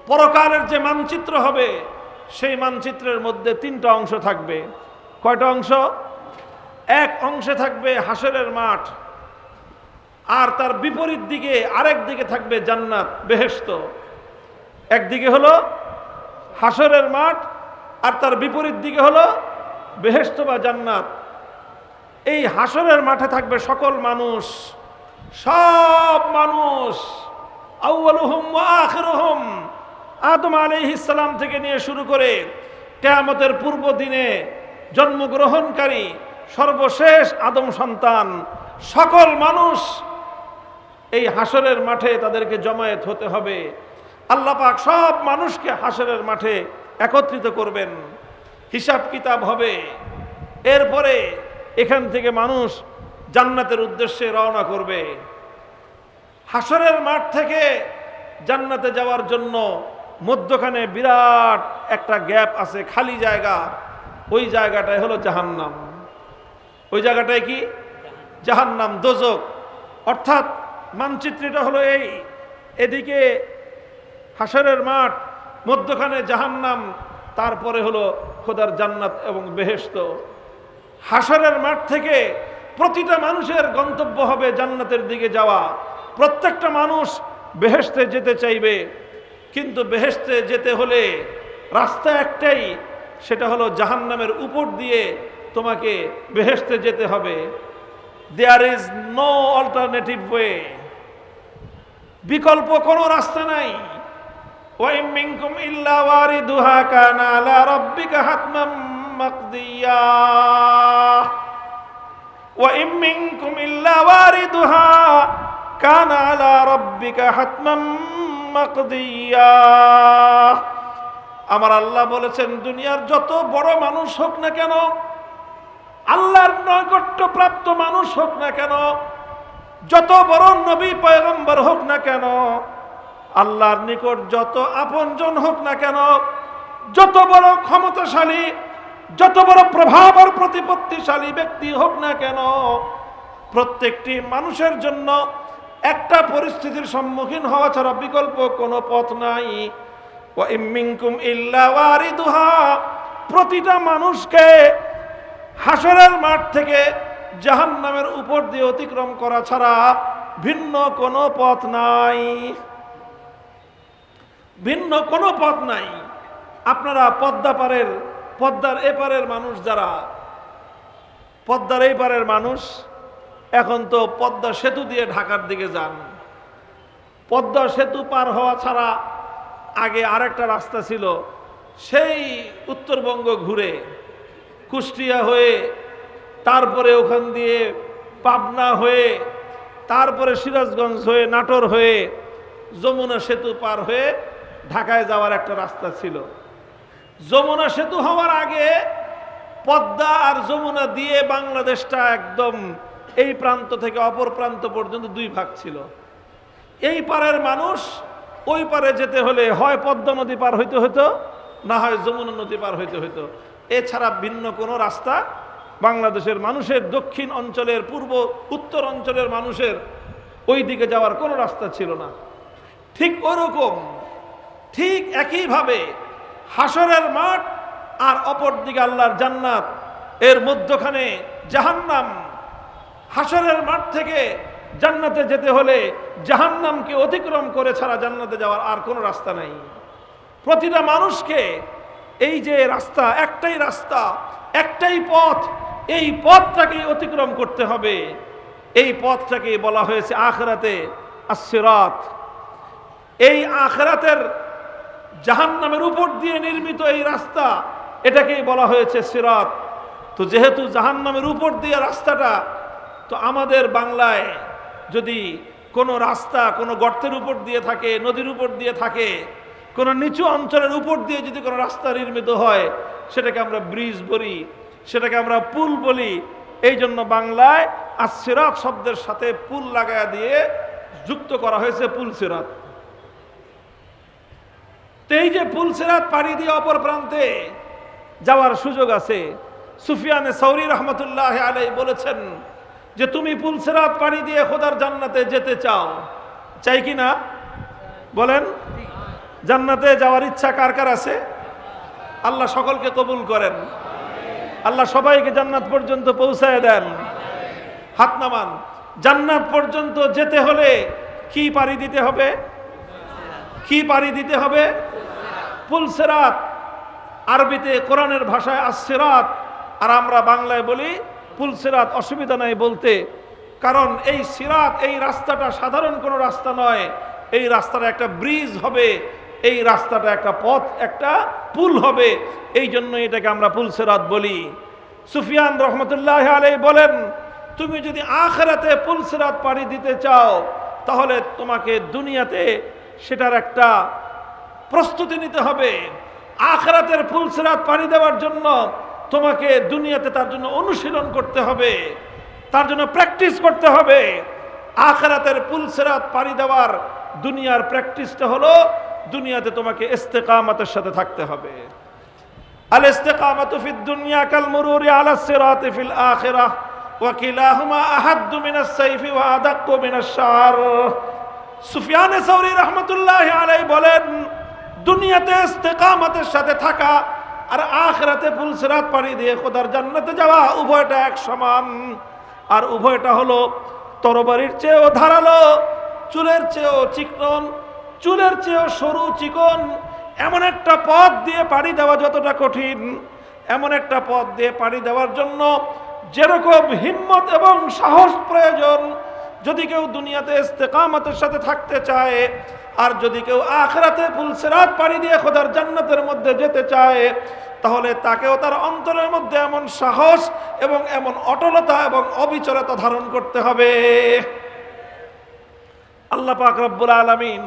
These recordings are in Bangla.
পরকালের যে মানচিত্র হবে সেই মানচিত্রের মধ্যে 3টা অংশ থাকবে। কয়টা অংশ? এক অংশে থাকবে হাসরের মাঠ, আর তার বিপরীত দিকে আরেক দিকে থাকবে জান্নাত, বেহেশত। একদিকে হলো হাসরের মাঠ, আর তার বিপরীত দিকে হলো বেহেশত বা জান্নাত। এই হাসরের মাঠে থাকবে সকল মানুষ, সব মানুষ, আউয়ালুহুম ওয়া আখিরুহুম, আদম আলাইহিস সালাম থেকে নিয়ে শুরু করে কিয়ামতের পূর্ব দিনে জন্মগ্রহণকারী সর্বশেষ আদম সন্তান, সকল মানুষ এই হাসরের মাঠে তাদেরকে জমায়েত হতে হবে। আল্লাহ পাক সব মানুষকে হাসরের মাঠে একত্রিত করবেন, হিসাব কিতাব হবে। এরপরে এখান থেকে মানুষ জান্নাতের উদ্দেশ্যে রওনা করবে। হাসরের মাঠ থেকে জান্নাতে যাওয়ার জন্য মধ্যখানে বিরাট একটা গ্যাপ আছে, খালি জায়গা। ওই জায়গাটাই হলো জাহান্নাম। ওই জায়গাটায় কি? জাহান্নাম, দোজক। অর্থাৎ মানচিত্রটা হলো এই, এদিকে হাসরের মাঠ, মধ্যখানে জাহান্নাম, তারপরে হলো খোদার জান্নাত এবং বেহেশত। হাসরের মাঠ থেকে প্রতিটা মানুষের গন্তব্য হবে জান্নাতের দিকে যাওয়া। প্রত্যেকটা মানুষ বেহেশতে যেতে চাইবে, কিন্তু বেহেশতে যেতে হলে রাস্তা একটাই, সেটা হলো জাহান্নামের উপর দিয়ে তোমাকে বেহেশতে যেতে হবে। There is no alternative way, বিকল্প কোনো রাস্তা নাই। ওয়া ইন মিনকুম ইল্লা ওয়ারিদুহা কানা আলা রাব্বিকা হাতমান মাকদিয়া, ওয়া ইন মিনকুম ইল্লা ওয়ারিদুহা কানা আলা রাব্বিকা হাতমান মাকদিয়া। আমার আল্লাহ বলেছেন, দুনিয়ার যত বড় মানুষ হোক না কেন, আল্লাহর নৈকট্য প্রাপ্ত মানুষ হোক না কেন, যত বড় নবী পয়গম্বর হোক না কেন, আল্লাহর নিকট যত আপনজন হোক না কেন, যত বড় ক্ষমতাশালী, যত বড় প্রভাব আর প্রতিপত্তিশালী ব্যক্তি হোক না কেন, প্রত্যেকটি মানুষের জন্য একটা পরিস্থিতির সম্মুখীন হওয়া ছাড়া বিকল্প কোনো পথ নাই। ওয়া ইন মিনকুম ইল্লা ওয়ারিদুহা, প্রতিটা মানুষকে হাসরের মাঠ থেকে জাহান্নামের উপর দিয়ে অতিক্রম করা ছাড়া ভিন্ন কোনো পথ নাই, ভিন্ন কোনো পথ নাই। আপনারা পদ্মার এপারের মানুষ, যারা পদ্মার এই পারের মানুষ, এখন তো পদ্মা সেতু দিয়ে ঢাকার দিকে যান। পদ্মা সেতু পার হওয়া ছাড়া আগে আরেকটা রাস্তা ছিল, সেই উত্তরবঙ্গ ঘুরে কুষ্টিয়া হয়ে, তারপরে ওখান দিয়ে পাবনা হয়ে, তারপরে সিরাজগঞ্জ হয়ে, নাটোর হয়ে, যমুনা সেতু পার হয়ে ঢাকায় যাওয়ার একটা রাস্তা ছিল। যমুনা সেতু হওয়ার আগে পদ্মা আর যমুনা দিয়ে বাংলাদেশটা একদম এই প্রান্ত থেকে অপর প্রান্ত পর্যন্ত দুই ভাগ ছিল। এই পারের মানুষ ওই পারে যেতে হলে হয় পদ্মা নদী পার হইতে হতো, না হয় যমুনা নদী পার হইতে হতো। এছাড়া ভিন্ন কোনো রাস্তা বাংলাদেশের মানুষের, দক্ষিণ অঞ্চলের, পূর্ব উত্তর অঞ্চলের মানুষের ওই দিকে যাওয়ার কোনো রাস্তা ছিল না। ঠিক ওরকম, ঠিক একইভাবে হাসরের মাঠ আর অপর দিকে আল্লাহর জান্নাত, এর মধ্যখানে জাহান্নাম। হাসরের মাঠ থেকে জান্নাতে যেতে হলে জাহান্নামকে অতিক্রম করে ছাড়া জান্নাতে যাওয়ার আর কোনো রাস্তা নাই। প্রতিটা মানুষকে এই যে রাস্তা, একটাই রাস্তা, একটাই পথ, এই পথটাকে অতিক্রম করতে হবে। এই পথটাকে বলা হয়েছে আখিরাতে আস-সিরাত। এই আখিরাতের জাহান্নামের উপর দিয়ে নির্মিত এই রাস্তা, এটাকেই বলা হয়েছে সিরাত। তো যেহেতু জাহান্নামের উপর দিয়ে রাস্তাটা, তো আমাদের বাংলায় যদি কোনো রাস্তা কোনো গর্তের উপর দিয়ে থাকে, নদীর উপর দিয়ে থাকে, কোনো নিচু অঞ্চলের উপর দিয়ে যদি কোনো রাস্তা নির্মিত হয়, সেটাকে আমরা ব্রিজ বলি, সেটাকে আমরা পুল বলি। এই জন্য বাংলায় আস-সিরাত শব্দের সাথে পুল লাগায়া দিয়ে যুক্ত করা হয়েছে পুল সিরাত। তো এই যে পুল সিরাত পাড়ি দিয়ে অপর প্রান্তে যাওয়ার সুযোগ আছে। সুফিয়ানে সাউরি রহমতুল্লাহ আলাইহি বলেছেন যে তুমি পুল সিরাত পাড়ি দিয়ে খোদার জান্নাতে যেতে চাও, চাই কি না? বলেন। জান্নাতে যাওয়ার ইচ্ছা কার কার আছে? আল্লাহ সকলকে কবুল করেন। আল্লাহ সবাইকে জান্নাত পর্যন্ত পৌঁছায় দেন। হাত নামান। জান্নাত পর্যন্ত যেতে হলে কি পাড়ি দিতে হবে? কি পাড়ি দিতে হবে? পুলসিরাত, আরবিতে কোরআনের ভাষায় আসসিরাত, আর আমরা বাংলায় বলি পুলসিরাত। অসুবিধা নাই বলতে, কারণ এই সিরাত, এই রাস্তাটা সাধারণ কোনো রাস্তা নয়। এই রাস্তাটা একটা ব্রিজ হবে, এই রাস্তাটা একটা পথ, একটা পুল হবে। এই জন্য এটাকে আমরা পুলসিরাত বলি। সুফিয়ান রহমতুল্লাহ আলাইহি বলেন, তুমি যদি আখিরাতে পুলসিরাত পাড়ি দিতে চাও, তাহলে তোমাকে দুনিয়াতে সেটার একটা প্রস্তুতি নিতে হবে। আখিরাতের পুলসিরাত পাড়ি দেওয়ার জন্য তোমাকে দুনিয়াতে তার জন্য অনুশীলন করতে হবে, তার জন্য প্র্যাকটিস করতে হবে। আখিরাতের পুলসিরাত পাড়ি দেওয়ার দুনিয়ার প্র্যাকটিসটা হলো দুনিয়াতে তোমাকে ইস্তেকামতের সাথে থাকতে হবে। আল ইস্তেকামাতু ফিদ দুনিয়া কাল মুরুরি আলাস সিরাতি ফিল আখিরাহ ওয়া কিলাহুমা আহাদ্দু মিনাস সাইফি ওয়া আদাক্কু মিনাশ শার। সুফিয়ান সাওরী রাহমাতুল্লাহি আলাইহি বলেন, দুনিয়াতে ইস্তেকামতের সাথে থাকা আর আখিরাতে পুলসিরাত পাড়ি দিয়ে খোদার জান্নাতে যাওয়া, উভয়টা এক সমান। আর উভয়টা হলো তরবারির চেয়েও ধারালো, চুলের চেয়েও চিকন, চুলের চেয়েও সরু চিকন। এমন একটা পথ দিয়ে পাড়ি দেওয়া যতটা কঠিন, এমন একটা পথ দিয়ে পাড়ি দেওয়ার জন্য যেরকম হিম্মত এবং সাহস প্রয়োজন, যদি কেউ দুনিয়াতে ইস্তেকামতের সাথে থাকতে চায়, আর যদি কেউ আখিরাতে পুলসিরাত পাড়ি দিয়ে খোদার জান্নাতের মধ্যে যেতে চায়, তাহলে তাকেও তার অন্তরের মধ্যে এমন সাহস এবং এমন অটলতা এবং অবিচলতা ধারণ করতে হবে। আল্লাহ পাক রব্বুল আলামিন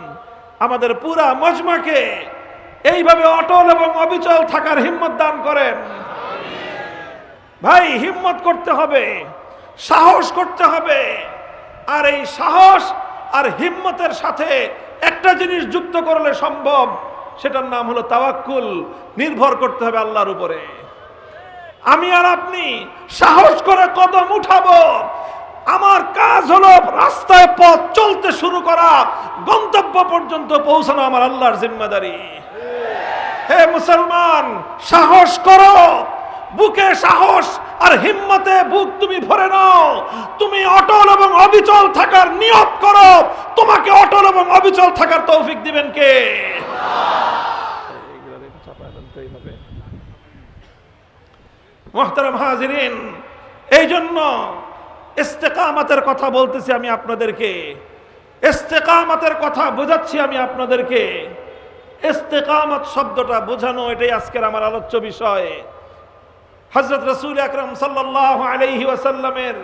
আমাদের পুরা মজমাকে এইভাবে অটল এবং অবিচল থাকার হিম্মত দান করেন। ভাই, হিম্মত করতে হবে, সাহস করতে হবে। আর এই সাহস আর হিম্মতের সাথে একটা জিনিস যুক্ত করলে সম্ভব, সেটার নাম হলো তাওয়াক্কুল। নির্ভর করতে হবে আল্লাহর উপরে। আমি আর আপনি সাহস করে কদম উঠাবো, আমার কাজ হলো রাস্তায় পথ চলতে শুরু করা, গন্তব্য পর্যন্ত পৌঁছানো আমার আল্লাহর জিম্মাদারি। হে মুসলমান, সাহস করো, বুকে সাহস আর হিম্মতে বুক তুমি ভরে নাও। তুমি অটল এবং অবিচল থাকার নিয়ত করো, তোমাকে অটল এবং অবিচল থাকার তৌফিক দিবেন কে? মুহতারাম হাজিরিন, এই জন্য ইস্তেকামতের কথা বলতেছি আমি আপনাদেরকে, ইস্তেকামতের কথা বোঝাচ্ছি আমি আপনাদেরকে। ইস্তেকামত শব্দটা বোঝানো, এটাই আজকের আমার আলোচ্য বিষয়। হযরত রাসূল আকরাম সাল্লাল্লাহু আলাইহি ওয়াসাল্লামের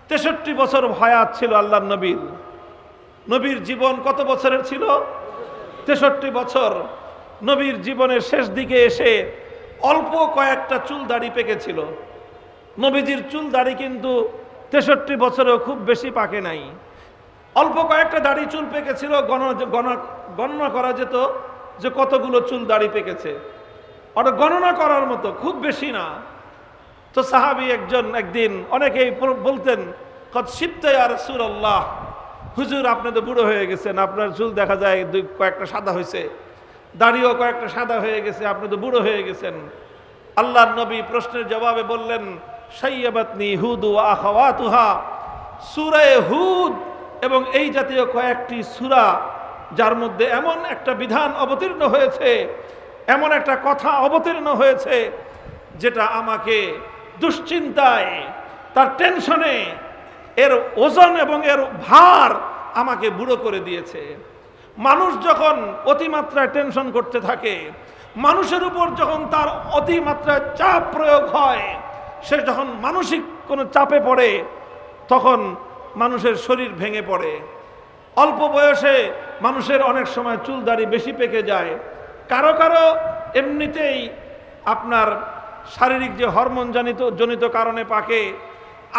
63 বছর হায়াত ছিল আল্লাহর নবীর। নবীর জীবন কত বছরের ছিল? 63 বছর। নবীর জীবনের শেষ দিকে এসে অল্প কয়েকটা চুল দাড়ি পেকেছিল। নবীজির চুল দাড়ি কিন্তু 63 বছরেও খুব বেশি পাকে নাই। অল্প কয়েকটা দাড়ি চুল পেকেছিল, গণনা করা যেত যে কতগুলো চুল দাড়ি পেকেছে, ওটা গণনা করার মতো, খুব বেশি না। তো সাহাবী একজন একদিন, অনেকেই বলতেন কদ শিবতা ইয়া রাসূলুল্লাহ, হুজুর আপনি তো বুড়ো হয়ে গেছেন, আপনার চুল দেখা যায় কয়েকটা সাদা হয়েছে, দাড়িও কয়েকটা সাদা হয়ে গেছে, আপনি তো বুড়ো হয়ে গেছেন। আল্লাহর নবী প্রশ্নের জবাবে বললেন, শাইয়াবাতনি হুদ ওয়া আখাওয়াতুহা, সূরা হুদ এবং এই জাতীয় কয়েকটি সূরা, যার মধ্যে এমন একটা বিধান অবতীর্ণ হয়েছে, এমন একটা কথা অবতীর্ণ হয়েছে, যেটা আমাকে দুশ্চিন্তায়, তার টেনশনে, এর ওজন এবং এর ভার আমাকে বুড়ো করে দিয়েছে। মানুষ যখন অতিমাত্রায় টেনশন করতে থাকে, মানুষের উপর যখন তার অতিমাত্রায় চাপ প্রয়োগ হয়, সে যখন মানসিক কোনো চাপে পড়ে, তখন মানুষের শরীর ভেঙে পড়ে। অল্প বয়সে মানুষের অনেক সময় চুল দাড়ি বেশি পেকে যায়। কারো কারো এমনিতেই আপনার শারীরিক যে হরমোন জনিত কারণে পাকে,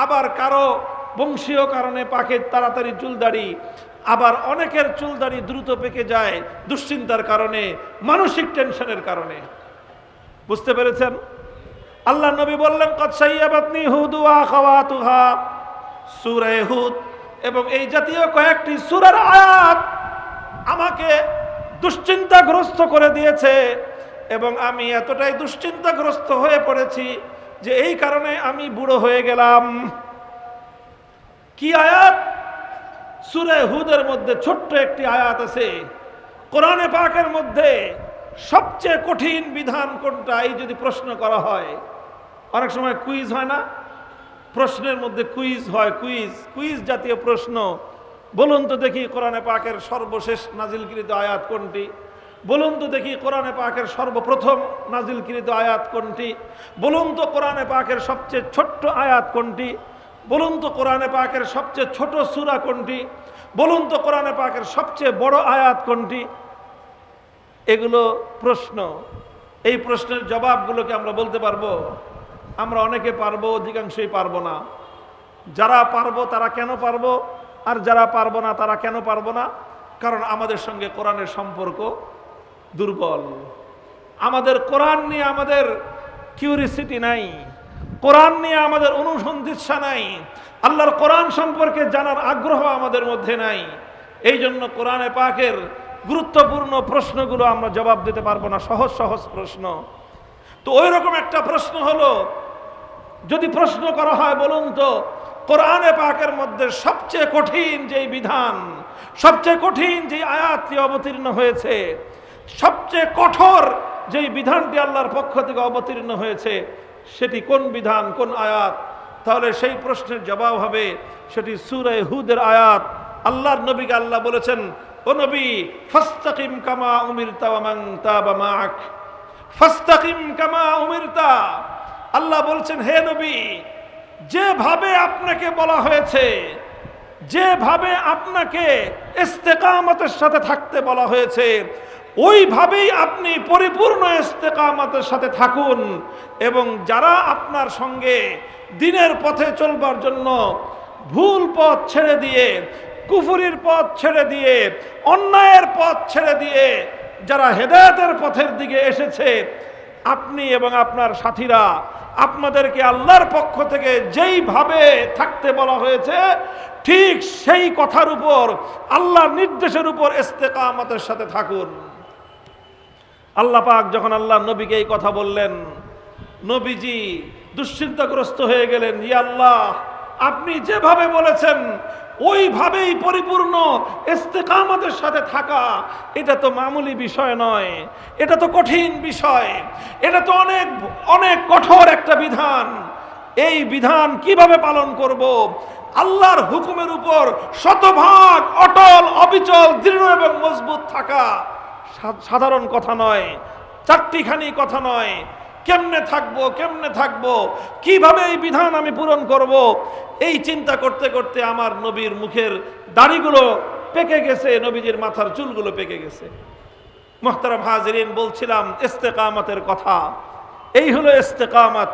আবার কারো বংশীয় কারণে পাকে তাড়াতাড়ি চুল দাড়ি, আবার অনেকের চুল দাড়ি দ্রুত পেকে যায় দুশ্চিন্তার কারণে, মানসিক টেনশনের কারণে। বুঝতে পেরেছেন? আল্লাহ নবী বললেন কদ শাইয়াবাতনি হুদ ওয়া আখাওয়াতুহা, সূরা হুদ এবং এই জাতীয় কয়েকটি সূরার আয়াত আমাকে দুশ্চিন্তাগ্রস্ত করে দিয়েছে, এবং আমি এতটাই দুশ্চিন্তাগ্রস্ত হয়ে পড়েছি যে এই কারণে আমি বুড়ো হয়ে গেলাম। কি আয়াত? সূরা হুদের মধ্যে ছোট্ট একটি আয়াত আছে। কোরআনে পাকের মধ্যে সবচেয়ে কঠিন বিধান কোনটা, এই যদি প্রশ্ন করা হয়, অনেক সময় কুইজ হয় না, প্রশ্নের মধ্যে কুইজ হয়, কুইজ জাতীয় প্রশ্ন। বলুন তো দেখি কোরআনে পাকের সর্বশেষ নাজিলকৃত আয়াত কোনটি? বলুন তো দেখি কোরআনে পাকের সর্বপ্রথম নাজিলকৃত আয়াত কোনটি? বলুন তো কোরআনে পাকের সবচেয়ে ছোট্ট আয়াত কোনটি? বলুন তো কোরআনে পাকের সবচেয়ে ছোট সূরা কোনটি? বলুন তো কোরআনে পাকের সবচেয়ে বড় আয়াত কোনটি? এগুলো প্রশ্ন। এই প্রশ্নের জবাবগুলোকে আমরা বলতে পারবো? আমরা অনেকে পারবো, অধিকাংশই পারবো না। যারা পারবো তারা কেন পারবো, আর যারা পারবো না তারা কেন পারবো না? কারণ আমাদের সঙ্গে কোরআনের সম্পর্ক দুর্বল। আমাদের কোরআন নিয়ে আমাদের কিউরিসিটি নাই, কোরআন নিয়ে আমাদের অনুসন্ধিৎসা নাই, আল্লাহর কোরআন সম্পর্কে জানার আগ্রহ আমাদের মধ্যে নাই। এই জন্য কোরআনে পাকের গুরুত্বপূর্ণ প্রশ্নগুলো আমরা জবাব দিতে পারবো না, সহজ সহজ প্রশ্ন। তো ওই রকম একটা প্রশ্ন হলো, যদি প্রশ্ন করা হয় বলুন তো কোরআনে পাকের মধ্যে সবচেয়ে কঠিন যেই বিধান, সবচেয়ে কঠিন যেই আয়াতটি অবতীর্ণ হয়েছে, সবচেয়ে কঠোর যেই বিধানটি আল্লাহর পক্ষ থেকে অবতীর্ণ হয়েছে, সেটি কোন বিধান, কোন আয়াত? তাহলে সেই প্রশ্নের জবাব হবে সেটি সূরা হুদের আয়াত। আল্লাহর নবীকে আল্লাহ বলেছেন, ও নবী, ফাস্তাকিম কামা উমিরতা ওয়া মান তাবা মাআক, ফাস্তাকিম কামা উমিরতা। আল্লাহ বলছেন, হে নবী, যেভাবে আপনাকে বলা হয়েছে, যেভাবে আপনাকে ইস্তেকামতের সাথে থাকতে বলা হয়েছে, ওইভাবেই আপনি পরিপূর্ণ ইস্তেকামতের সাথে থাকুন। এবং যারা আপনার সঙ্গে দ্বীনের পথে চলবার জন্য ভুল পথ ছেড়ে দিয়ে, কুফরির পথ ছেড়ে দিয়ে, অন্যায়ের পথ ছেড়ে দিয়ে যারা হেদায়েতের পথের দিকে এসেছে, আপনি এবং আপনার সাথীরা আপনাদেরকে আল্লাহর পক্ষ থেকে যেইভাবে থাকতে বলা হয়েছে, ঠিক সেই কথার উপর, আল্লাহর নির্দেশের উপর ইস্তেকামতের সাথে থাকুন। আল্লাহ পাক যখন আল্লাহ নবীকে এই কথা বললেন, নবীজি দুশ্চিন্তাগ্রস্ত হয়ে গেলেন। ইয়া আল্লাহ, আপনি যেভাবে বলেছেন ওইভাবেই পরিপূর্ণ ইস্তেকামতের সাথে থাকা, এটা তো মামুলি বিষয় নয়, এটা তো কঠিন বিষয়, এটা তো অনেক অনেক কঠোর একটা বিধান। এই বিধান কিভাবে পালন করব? আল্লাহর হুকুমের উপর শতভাগ অটল, অবিচল, দৃঢ় এবং মজবুত থাকা সাধারণ কথা নয়, চারটিখানি কথা নয়। কেমনে থাকবো, কেমনে থাকবো, কিভাবে এই বিধান আমি পূরণ করব, এই চিন্তা করতে করতে আমার নবীর মুখের দাড়িগুলো পেকে গেছে, নবীজির মাথার চুলগুলো পেকে গেছে। মুহতারাম হাজিরিন, বলছিলাম ইস্তেকামতের কথা। এই হলো ইস্তেকামত,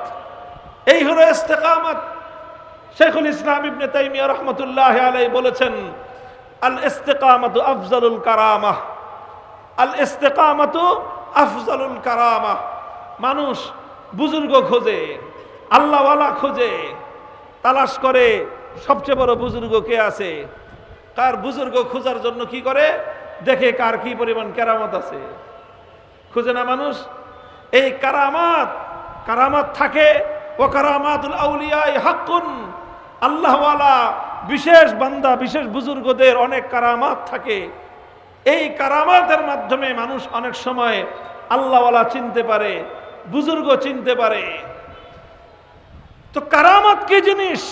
এই হলো ইস্তেকামত। শাইখুল ইসলাম ইবনে তাইমিয়া রাহমাতুল্লাহি আলাইহি বলেছেন, আল ইস্তেকামাতু আফজালুল কারামাহ, আল ইস্তেকামাতু আফজালুল কারামাহ। মানুষ বুজুর্গ খোঁজে, আল্লাহওয়ালা খোঁজে, তালাশ করে সবচেয়ে বড় বুজুর্গ কে আছে। কার বুজুর্গ খোঁজার জন্য কি করে? দেখে কার কি পরিমাণ কেরামত আছে, খুঁজে না মানুষ। এই কারামাত, কারামাত থাকে। ও কারামাতুল আউলিয়া হাক্কুন, আল্লাহওয়ালা বিশেষ বান্দা, বিশেষ বুজুর্গদের অনেক কারামাত থাকে। এই কারামাতের মাধ্যমে মানুষ অনেক সময় আল্লাহওয়ালা চিনতে পারে, বুজুর্গ চিনতে পারে। তো কারামাত কি জিনিস?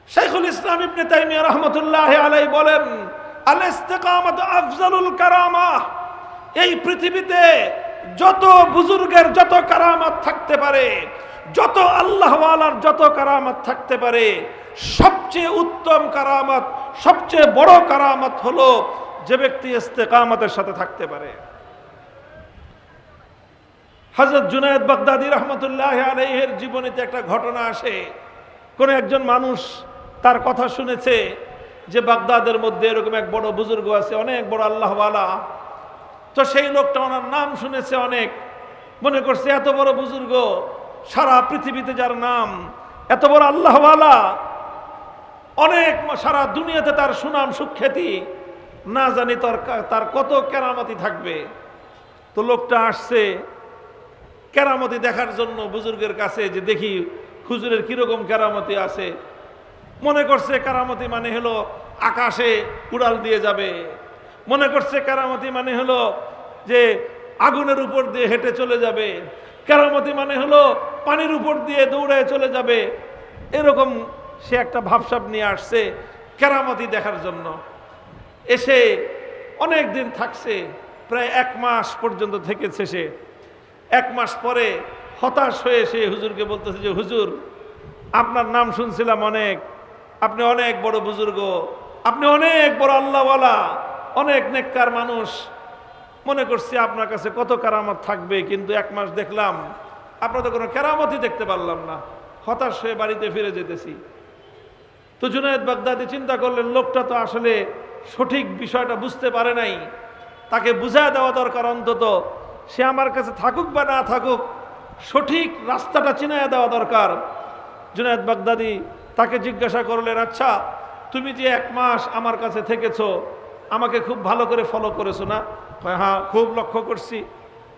শাইখুল ইসলাম ইবনে তাইমিয়া রাহমাতুল্লাহি আলাইহি বলেন, আল ইস্তিকামাতু আফজালুল কারামাহ। এই পৃথিবীতে যত বুজুর্গের যত কারামাত থাকতে পারে, যত আল্লাহওয়ালার যত কারামাত থাকতে পারে, সবচেয়ে উত্তম কারামাত, সবচেয়ে বড় কারামাত হলো যে ব্যক্তি ইস্তেকামতের সাথে থাকতে পারে। হযরত জুনায়েদ বাগদাদী রাহমাতুল্লাহি আলাইহির জীবনীতে একটা ঘটনা আসে। কোন একজন মানুষ তার কথা শুনেছে যে বাগদাদের মধ্যে এরকম এক বড় বুজুর্গ আছে, অনেক বড় আল্লাহওয়ালা। তো সেই লোকটা ওনার নাম শুনেছে অনেক, মনে করছে এত বড় বুজুর্গ, সারা পৃথিবীতে যার নাম, এত বড় আল্লাহওয়ালা, অনেক সারা দুনিয়াতে তার সুনাম সুখ্যাতি, না জানি তার কত কেরামতি থাকবে। তো লোকটা আসছে কেরামতি দেখার জন্য বুজুর্গের কাছে, যে দেখি হুজুরের কিরকম কেরামতি আছে। মনে করছে কেরামতি মানে হলো আকাশে উড়াল দিয়ে যাবে, মনে করছে কেরামতি মানে হলো যে আগুনের উপর দিয়ে হেঁটে চলে যাবে, কেরামতি মানে হলো পানির উপর দিয়ে দৌড়ায় চলে যাবে। এরকম সে একটা ভাবসাব নিয়ে আসছে কেরামতি দেখার জন্য। এসে অনেক দিন থাকছে, প্রায় 1 মাস পর্যন্ত থেকেছে সে। 1 মাস পরে হতাশ হয়ে সে হুজুরকে বলতেছে যে হুজুর, আপনার নাম শুনছিলাম অনেক, আপনি অনেক বড় বুজুর্গ, আপনি অনেক বড় আল্লাহওয়ালা, অনেক নেককার মানুষ। মনে করছি আপনার কাছে কত কেরামত থাকবে, কিন্তু 1 মাস দেখলাম আপনার তো কোনো কেরামতই দেখতে পারলাম না। হতাশ হয়ে বাড়িতে ফিরে যেতেছি। তো জুনায়েদ বাগদাদি চিন্তা করলেন, লোকটা তো আসলে সঠিক বিষয়টা বুঝতে পারে নাই, তাকে বুঝায় দেওয়া দরকার। অন্তত সে আমার কাছে থাকুক বা না থাকুক, সঠিক রাস্তাটা চিনাইয়া দেওয়া দরকার। জুনায়েদ বাগদাদি তাকে জিজ্ঞাসা করলেন, আচ্ছা তুমি যে 1 মাস আমার কাছে থেকেছো, আমাকে খুব ভালো করে ফলো করেছো না? হ্যাঁ, খুব লক্ষ্য করছি।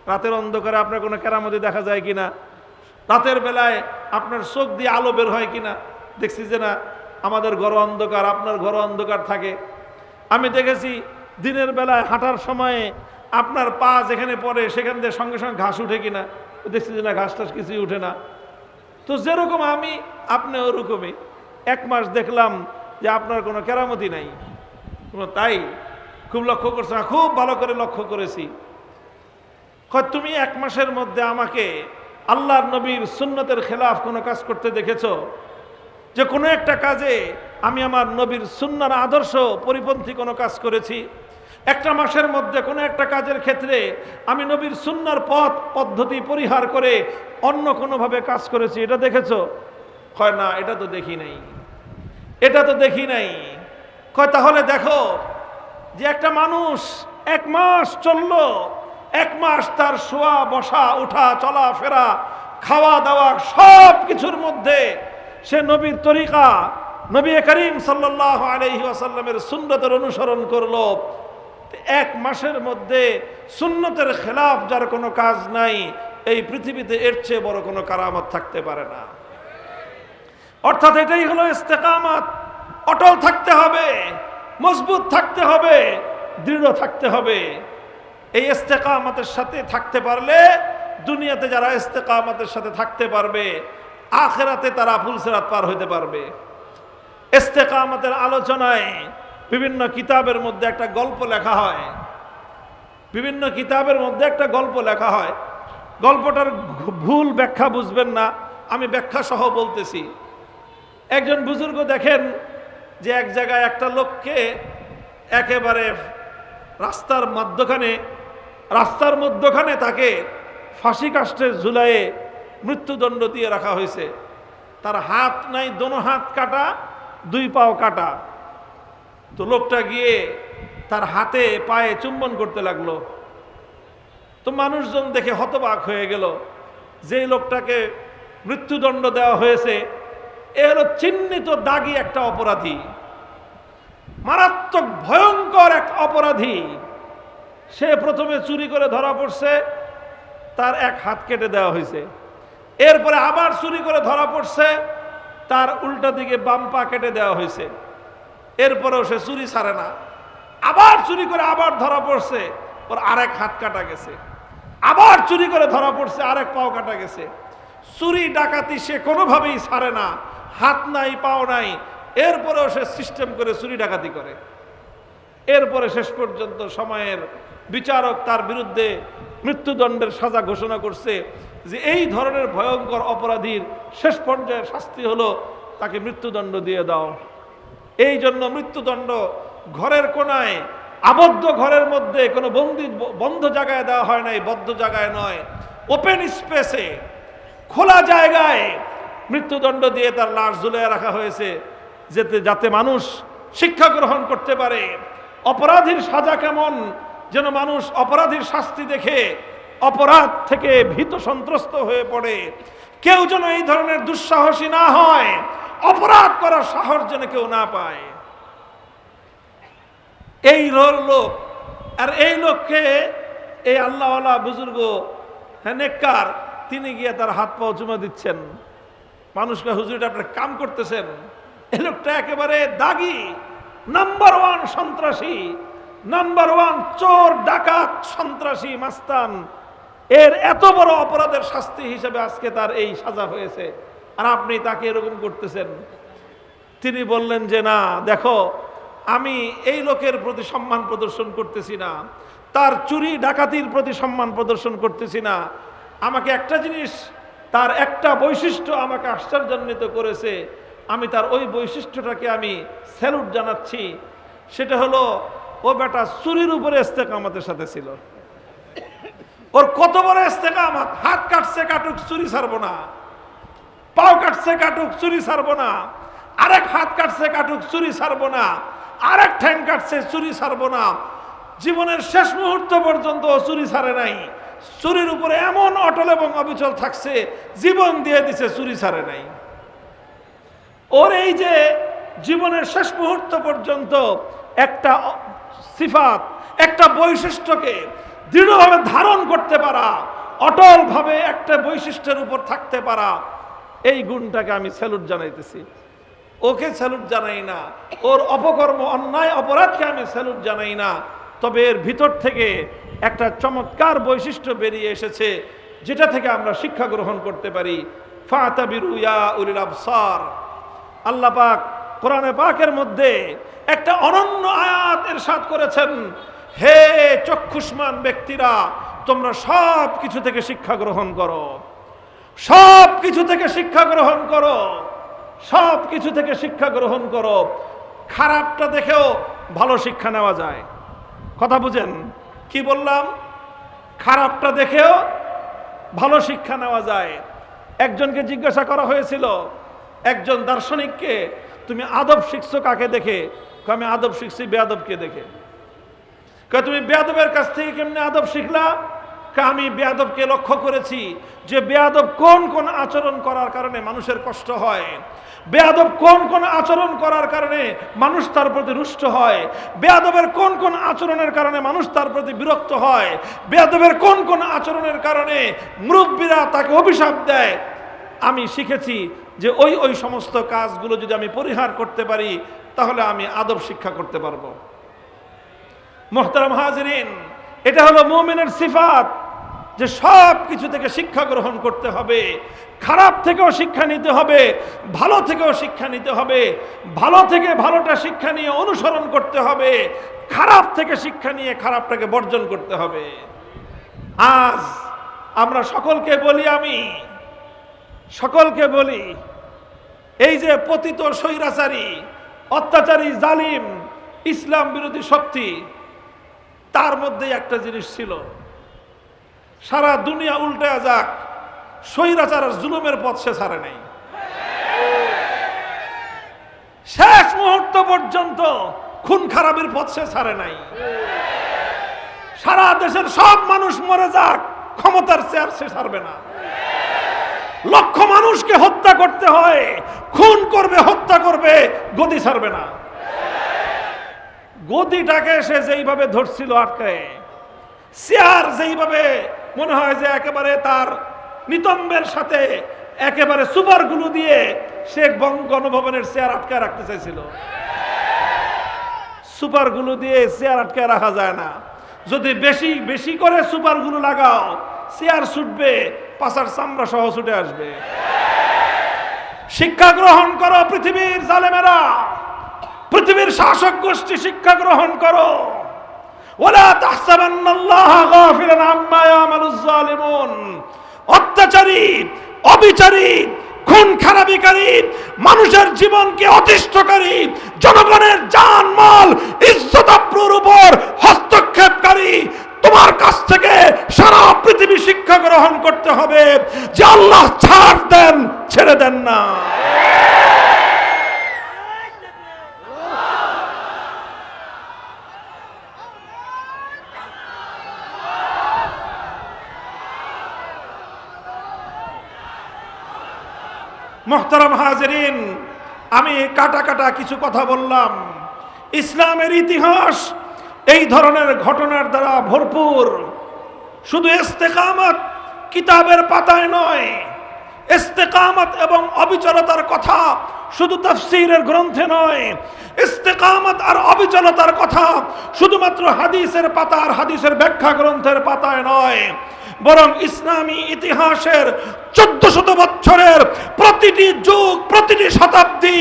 রাতের অন্ধকারে আপনার কোনো কেরামতি দেখা যায় কিনা? রাতের বেলায় আপনার চোখ দিয়ে আলো বের হয় কিনা? দেখছি যে না, আমাদের ঘর অন্ধকার, আপনার ঘর অন্ধকার থাকে। আমি দেখেছি দিনের বেলায় হাঁটার সময়ে আপনার পা যেখানে পড়ে সেখান দিয়ে সঙ্গে সঙ্গে ঘাস উঠে কিনা? দেখছি যে না, ঘাস টাস কিছুই উঠে না। তো যেরকম আমি, আপনি ওরকমই। 1 মাস দেখলাম যে আপনার কোনো কেরামতি নাই। তাই? খুব লক্ষ্য করছো? খুব ভালো করে লক্ষ্য করেছি। তুমি 1 মাসের মধ্যে আমাকে আল্লাহর নবীর সুন্নতের খেলাফ কোনো কাজ করতে দেখেছো? যে কোনো একটা কাজে আমি আমার নবীর সুন্নার আদর্শ পরিপন্থী কোনো কাজ করেছি? 1 মাসের মধ্যে কোনো একটা কাজের ক্ষেত্রে আমি নবীর সুন্নার পথ পদ্ধতি পরিহার করে অন্য কোনোভাবে কাজ করেছি, এটা দেখেছো? কয় না, এটা তো দেখি নাই, এটা তো দেখি নাই। কয় তাহলে দেখো যে একটা মানুষ 1 মাস চললো, 1 মাস তার শোয়া বসা উঠা চলা ফেরা খাওয়া দাওয়া সব কিছুর মধ্যে সে নবীর তরিকা, নবী করিম সাল্লাল্লাহু আলাইহি ওয়াসাল্লামের সুন্নতের অনুসরণ করলো। 1 মাসের মধ্যে সুন্নতের খেলাফ যার কোনো কাজ নাই, এই পৃথিবীতে এর চেয়ে বড় কোনো কারামত থাকতে পারে না। অর্থাৎ এটাই হলো ইস্তেকামত। অটল থাকতে হবে, মজবুত থাকতে হবে, দৃঢ় থাকতে হবে। এই ইস্তেকামতের সাথে থাকতে পারলে দুনিয়াতে যারা ইস্তেকামতের সাথে থাকতে পারবে, আখিরাতে তারা ফুলসিরাত পার হইতে পারবে। ইস্তেকামতের আলোচনায় বিভিন্ন কিতাবের মধ্যে একটা গল্প লেখা হয়, বিভিন্ন কিতাবের মধ্যে একটা গল্প লেখা হয়। গল্পটার ভুল ব্যাখ্যা বুঝবেন না, আমি ব্যাখ্যা সহ বলতেছি। একজন বুজুর্গ দেখেন যে এক জায়গায় একটা লোককে একেবারে রাস্তার মধ্যখানে তাকে ফাঁসি কাষ্ঠে ঝুলায়ে মৃত্যুদণ্ড দিয়ে রাখা হয়েছে। তার হাত নাই, দোনো হাত কাটা, 2 পাও কাটা। তো লোকটা গিয়ে তার হাতে পায়ে চুম্বন করতে লাগলো। তো মানুষজন দেখে হতবাক হয়ে গেল, যে লোকটাকে মৃত্যুদণ্ড দেওয়া হয়েছে এ হলো চিহ্নিত দাগী একটা অপরাধী, মারাত্মক ভয়ঙ্কর এক অপরাধী। সে প্রথমে চুরি করে ধরা পড়ছে, তার 1 হাত কেটে দেওয়া হয়েছে। এরপরে আবার চুরি করে ধরা পড়ছে, তার উল্টা দিকে বাম পা কেটে দেওয়া হয়েছে। এরপরেও সে চুরি ছাড়ে না, আবার চুরি করে আবার ধরা পড়ছে, ওর আরেক হাত কাটা গেছে। আবার চুরি করে ধরা পড়ছে, আরেক পাও কাটা গেছে। চুরি ডাকাতি সে কোনোভাবেই ছাড়ে না, হাত নাই পাও নাই, এরপরেও সে সিস্টেম করে চুরি ডাকাতি করে। এরপরে শেষ পর্যন্ত সময়ের বিচারক তার বিরুদ্ধে মৃত্যুদণ্ডের সাজা ঘোষণা করছে, যে এই ধরনের ভয়ঙ্কর অপরাধীর শেষ পর্যায়ের শাস্তি হলো তাকে মৃত্যুদণ্ড দিয়ে দাও। এই জন্য মৃত্যুদণ্ড ঘরের কোনায়, আবদ্ধ ঘরের মধ্যে, কোনো বন্ধ জায়গায় দেওয়া হয় নাই, বদ্ধ জায়গায় নয়, ওপেন স্পেসে, খোলা জায়গায় মৃত্যুদণ্ড দিয়ে তার লাশ ঝুলিয়ে রাখা হয়েছে, যাতে মানুষ শিক্ষা গ্রহণ করতে পারে। অপরাধীর সাজা কেমন, যেন মানুষ অপরাধীর শাস্তি দেখে অপরাধ থেকে ভীত সন্ত্রস্ত হয়ে পড়ে। কেউ যেন এই ধরনের দুঃসাহসী না হয়, অপরাধ করার সাহস যেন কেউ না পায়। এই লোক, আর এই লোককে এই আল্লাহওয়ালা বুজুর্গ নেককার তিনি গিয়ে তার হাত পাও চুমা দিচ্ছেন, মানুষকে হুজুর আপনার কাম করতেছেন। এই লোকটা একেবারে দাগি, নাম্বার ওয়ান সন্ত্রাসী, নাম্বার ওয়ান চোর ডাকাত সন্ত্রাসী মাস্তান। এর এত বড় অপরাধের শাস্তি হিসেবে আজকে তার এই সাজা হয়েছে, আর আপনি তাকে এরকম করতেছেন। তিনি বললেন যে না দেখো, আমি এই লোকের প্রতি সম্মান প্রদর্শন করতেছি না, তার চুরি ডাকাতির প্রতি সম্মান প্রদর্শন করতেছি না। আমাকে একটা জিনিস, তার একটা বৈশিষ্ট্য আমাকে আশ্চর্যান্বিত করেছে, আমি তার ওই বৈশিষ্ট্যটাকে আমি স্যালুট জানাচ্ছি। সেটা হলো ও বেটা চুরির উপরে ইস্তেকামতের সাথে ছিল। ওর কত বড় ইস্তেকামত, হাত কাটছে কাটুক চুরি ছাড়বো না, পাও কাটছে কাটুক চুরি ছাড়বো না, আরেক হাত কাটছে কাটুক চুরি ছাড়বো না, আরেক ঠ্যাং কাটছে চুরি ছাড়বো না। জীবনের শেষ মুহূর্ত পর্যন্ত চুরি ছাড়ে নাই, চুরির উপরে এমন অটল এবং অবিচল থাকছে, জীবন দিয়ে দিছে, চুরি ছাড়ে নাই। ওর এই যে জীবনের শেষ মুহূর্ত পর্যন্ত একটা সিফাত, একটা বৈশিষ্ট্যকে দৃঢ়ভাবে ধারণ করতে পারা, অটলভাবে একটা বৈশিষ্ট্যের উপর থাকতে পারা, এই গুণটাকে আমি স্যালুট জানাইতেছি। ওকে স্যালুট জানাই না, ওর অপকর্ম অন্যায় অপরাধকে আমি স্যালুট জানাই না, তবে এর ভিতর থেকে একটা চমৎকার বৈশিষ্ট্য বেরিয়ে এসেছে, যেটা থেকে আমরা শিক্ষা গ্রহণ করতে পারি। ফাতাবিরু ইয়া উলিল আবসার। আল্লাহ পাক কোরআনে পাকের মধ্যে একটা অনন্য আয়াত ইরশাদ করেছেন, হে চক্ষুষ্মান ব্যক্তিরা, তোমরা সব কিছু থেকে শিক্ষা গ্রহণ করো, সব কিছু থেকে শিক্ষা গ্রহণ করো, সব কিছু থেকে শিক্ষা গ্রহণ করো। খারাপটা দেখেও ভালো শিক্ষা নেওয়া যায়। কথা বুঝেন কি বললাম? খারাপটা দেখেও ভালো শিক্ষা নেওয়া যায়। একজনকে জিজ্ঞাসা করা হয়েছিল, একজন দার্শনিককে, তুমি আদব শিখছো কাকে দেখে? আমি আদব শিখছি বেয়াদবকে দেখে। তুমি বেয়াদবের কাছ থেকে কেমনে আদব শিখলা? আমি বেয়াদবকে লক্ষ্য করেছি যে বেয়াদব কোন কোন আচরণ করার কারণে মানুষের কষ্ট হয়, বেয়াদব কোন কোন আচরণ করার কারণে মানুষ তার প্রতি রুষ্ট হয়, বেয়াদবের কোন কোন আচরণের কারণে মানুষ তার প্রতি বিরক্ত হয়, বেয়াদবের কোন কোন আচরণের কারণে মুরব্বীরা তাকে অভিশাপ দেয়। আমি শিখেছি যে ওই সমস্ত কাজগুলো যদি আমি পরিহার করতে পারি, তাহলে আমি আদব শিক্ষা করতে পারবো। মুহতারাম হাজিরিন, এটা হলো মুমিনের সিফাত, যে সব কিছু থেকে শিক্ষা গ্রহণ করতে হবে, খারাপ থেকেও শিক্ষা নিতে হবে, ভালো থেকেও শিক্ষা নিতে হবে, ভালো থেকে ভালোটা শিক্ষা নিয়ে অনুসরণ করতে হবে, খারাপ থেকে শিক্ষা নিয়ে খারাপটাকে বর্জন করতে হবে। আজ আমরা সকলকে বলি, আমি সকলকে বলি, এই যে পতিত স্বৈরাচারী অত্যাচারী জালিম ইসলাম বিরোধী শক্তি, তার মধ্যে একটা জিনিস ছিল, সারা দুনিয়া উল্টে যাক, স্বৈরাচার আর জুলুমের পথ সে ছাড়ে নাই। শেষ মুহূর্ত পর্যন্ত খুন খারাপের পথ সে ছাড়ে নাই। সারা দেশের সব মানুষ মরে যাক, ক্ষমতার চেয়ার সে ছাড়বে না। লক্ষ মানুষকে হত্যা করতে হয়, খুন করবে, হত্যা করবে, গদি ছাড়বে না। গদিটাকে সে যেইভাবে ধরছিল আটকে, চেয়ার যেইভাবে মনে হয় যে একেবারে তার নিতম্বের সাথে একেবারে সুপার গুলো দিয়ে সে গণভবনের চেয়ার আটকে রাখতে চাইছিল। সুপার গুলো দিয়ে চেয়ার আটকে রাখা যায় না। যদি বেশি বেশি করে সুপার গুলো লাগাও, চেয়ার ছুটবে, পাছার চামড়া সহ ছুটে আসবে। শিক্ষা গ্রহণ করো পৃথিবীর জালেমেরা, পৃথিবীর শাসক গোষ্ঠী, শিক্ষা গ্রহণ করো। ওয়ালা তাহসাবান্নাল্লাহা গাফিলান আম্মা ইয়ামালুজ জালিমুন। অত্যাচারী, অবিচারী, খুন খারাপিকারী, মানুষের জীবনকে অতিষ্ঠকারী, জনগণের জানমাল ইজ্জত আবরুর উপর হস্তক্ষেপকারী, তোমার কাছ থেকে সারা পৃথিবী শিক্ষা গ্রহণ করতে হবে যে আল্লাহ ছাড় দেন, ছেড়ে দেন না। মুহতারাম হাজিরিন, আমি কাটা কাটা কিছু কথা বললাম। ইসলামের ইতিহাস এই ধরনের ঘটনার দ্বারা ভরপুর। শুধু ইস্তেকামত কিতাবের পাতায় নয়, ইস্তেকামত এবং অবিচলতার কথা শুধু তাফসীরের গ্রন্থে নয়, ইস্তেকামত আর অবিচলতার কথা শুধুমাত্র হাদিসের পাতা আর হাদিসের ব্যাখ্যা গ্রন্থের পাতায় নয়, বরং ইসলামী ইতিহাসের 1400 বছরের প্রতিটি যুগ, প্রতিটি শতাব্দী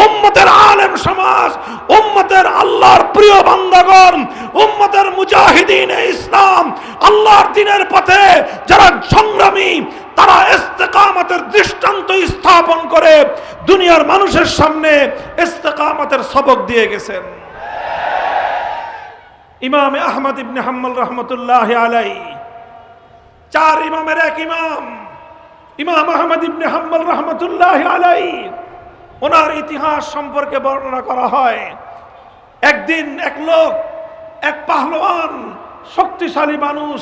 উম্মতের আলেম সমাজ, উম্মতের আল্লাহর প্রিয় বান্দাগণ, উম্মতের মুজাহিদিন ইসলাম, আল্লাহর দ্বীনের পথে যারা সংগ্রামী, তারা ইস্তেকামতের দৃষ্টান্ত স্থাপন করে দুনিয়ার মানুষের সামনে ইস্তেকামতের সবক দিয়ে গেছেন। ইমাম আহমদ ইবনে হাম্বল রহমতুল্লাহ আলাইহি, 4 ইমামের এক ইমাম ইমাম আহমদ ইবনে হাম্বল রহমতুল্লাহ আলাইহি, ওনার ইতিহাস সম্পর্কে বর্ণনা করা হয়। একদিন এক লোক, এক পাহলওয়ান শক্তিশালী মানুষ